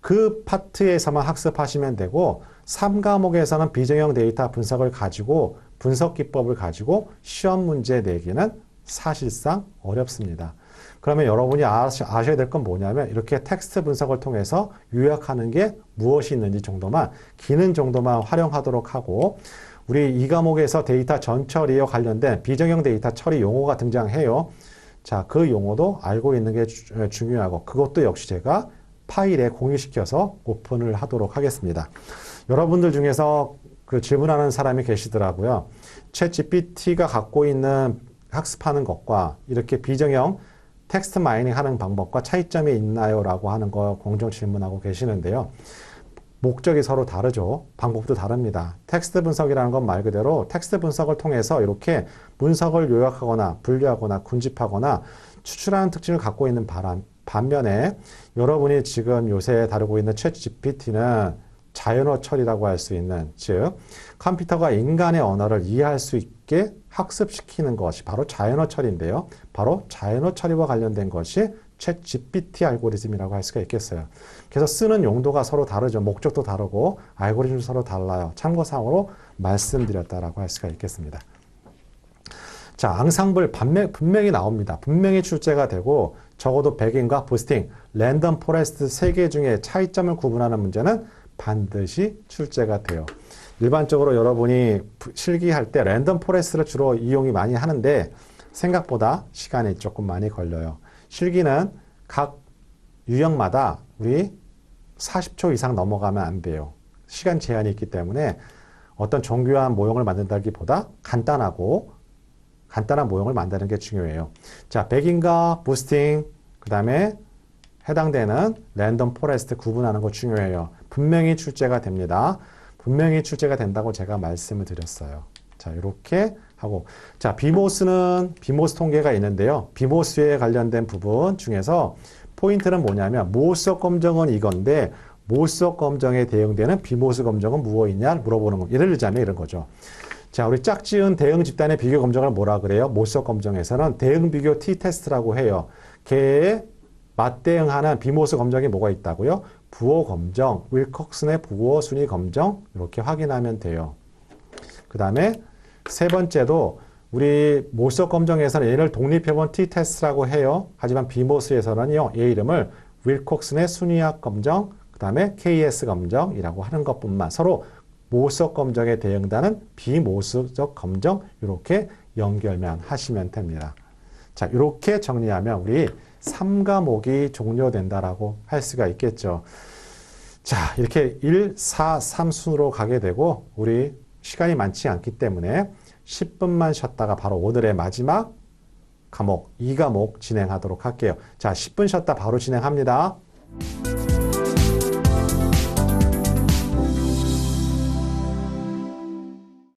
그 파트에서만 학습하시면 되고 3과목에서는 비정형 데이터 분석을 가지고 분석 기법을 가지고 시험 문제 내기는 사실상 어렵습니다. 그러면 여러분이 아셔야 될 건 뭐냐면 이렇게 텍스트 분석을 통해서 요약하는 게 무엇이 있는지 정도만, 기능 정도만 활용하도록 하고 우리 이 과목에서 데이터 전처리와 관련된 비정형 데이터 처리 용어가 등장해요. 자, 그 용어도 알고 있는 게 중요하고 그것도 역시 제가 파일에 공유시켜서 오픈을 하도록 하겠습니다. 여러분들 중에서 그 질문하는 사람이 계시더라고요. 챗GPT가 갖고 있는 학습하는 것과 이렇게 비정형 텍스트 마이닝 하는 방법과 차이점이 있나요? 라고 하는 거 공정 질문하고 계시는데요. 목적이 서로 다르죠. 방법도 다릅니다. 텍스트 분석이라는 건 말 그대로 텍스트 분석을 통해서 이렇게 문석을 요약하거나 분류하거나 군집하거나 추출하는 특징을 갖고 있는 반면에 여러분이 지금 요새 다루고 있는 챗 GPT는 자연어 처리라고 할 수 있는, 즉 컴퓨터가 인간의 언어를 이해할 수 있게 학습시키는 것이 바로 자연어 처리인데요. 바로 자연어 처리와 관련된 것이 챗 GPT 알고리즘이라고 할 수가 있겠어요. 그래서 쓰는 용도가 서로 다르죠. 목적도 다르고 알고리즘도 서로 달라요. 참고사항으로 말씀드렸다라고 할 수가 있겠습니다. 자, 앙상블 분명히 나옵니다. 분명히 출제가 되고 적어도 백인과 부스팅, 랜덤 포레스트 3개 중에 차이점을 구분하는 문제는 반드시 출제가 돼요. 일반적으로 여러분이 실기할 때 랜덤 포레스트를 주로 이용이 많이 하는데 생각보다 시간이 조금 많이 걸려요. 실기는 각 유형마다 우리 40초 이상 넘어가면 안 돼요. 시간 제한이 있기 때문에 어떤 정교한 모형을 만든다기보다 간단한 모형을 만드는 게 중요해요. 자, 백인과 부스팅, 그 다음에 해당되는 랜덤 포레스트 구분하는 거 중요해요. 분명히 출제가 됩니다. 분명히 출제가 된다고 제가 말씀을 드렸어요. 자, 이렇게 하고. 자, 비모스 통계가 있는데요. 비모스에 관련된 부분 중에서 포인트는 뭐냐면 모수업 검정은 이건데 모수업 검정에 대응되는 비모스 검정은 무엇이냐 물어보는 거. 예를 들자면 이런 거죠. 자, 우리 짝지은 대응 집단의 비교 검정을 뭐라 그래요? 모수업 검정에서는 대응 비교 t-테스트라고 해요. 걔에 맞대응하는 비모스 검정이 뭐가 있다고요? 부호 검정, 윌콕슨의 부호 순위 검정 이렇게 확인하면 돼요. 그 다음에 세 번째도 우리 모수업 검정에서는 얘를 독립해본 t-테스트라고 해요. 하지만 비모스에서는요, 얘 이름을 윌콕슨의 순위학 검정, 그 다음에 KS 검정이라고 하는 것뿐만 서로 모수업 검정에 대응하는 비모수적 검정 이렇게 연결만 하시면 됩니다. 자, 이렇게 정리하면 우리 3과목이 종료된다라고 할 수가 있겠죠. 자, 이렇게 1, 4, 3순으로 가게 되고 우리 시간이 많지 않기 때문에 10분만 쉬었다가 바로 오늘의 마지막 과목, 2과목 진행하도록 할게요. 자, 10분 쉬었다 바로 진행합니다.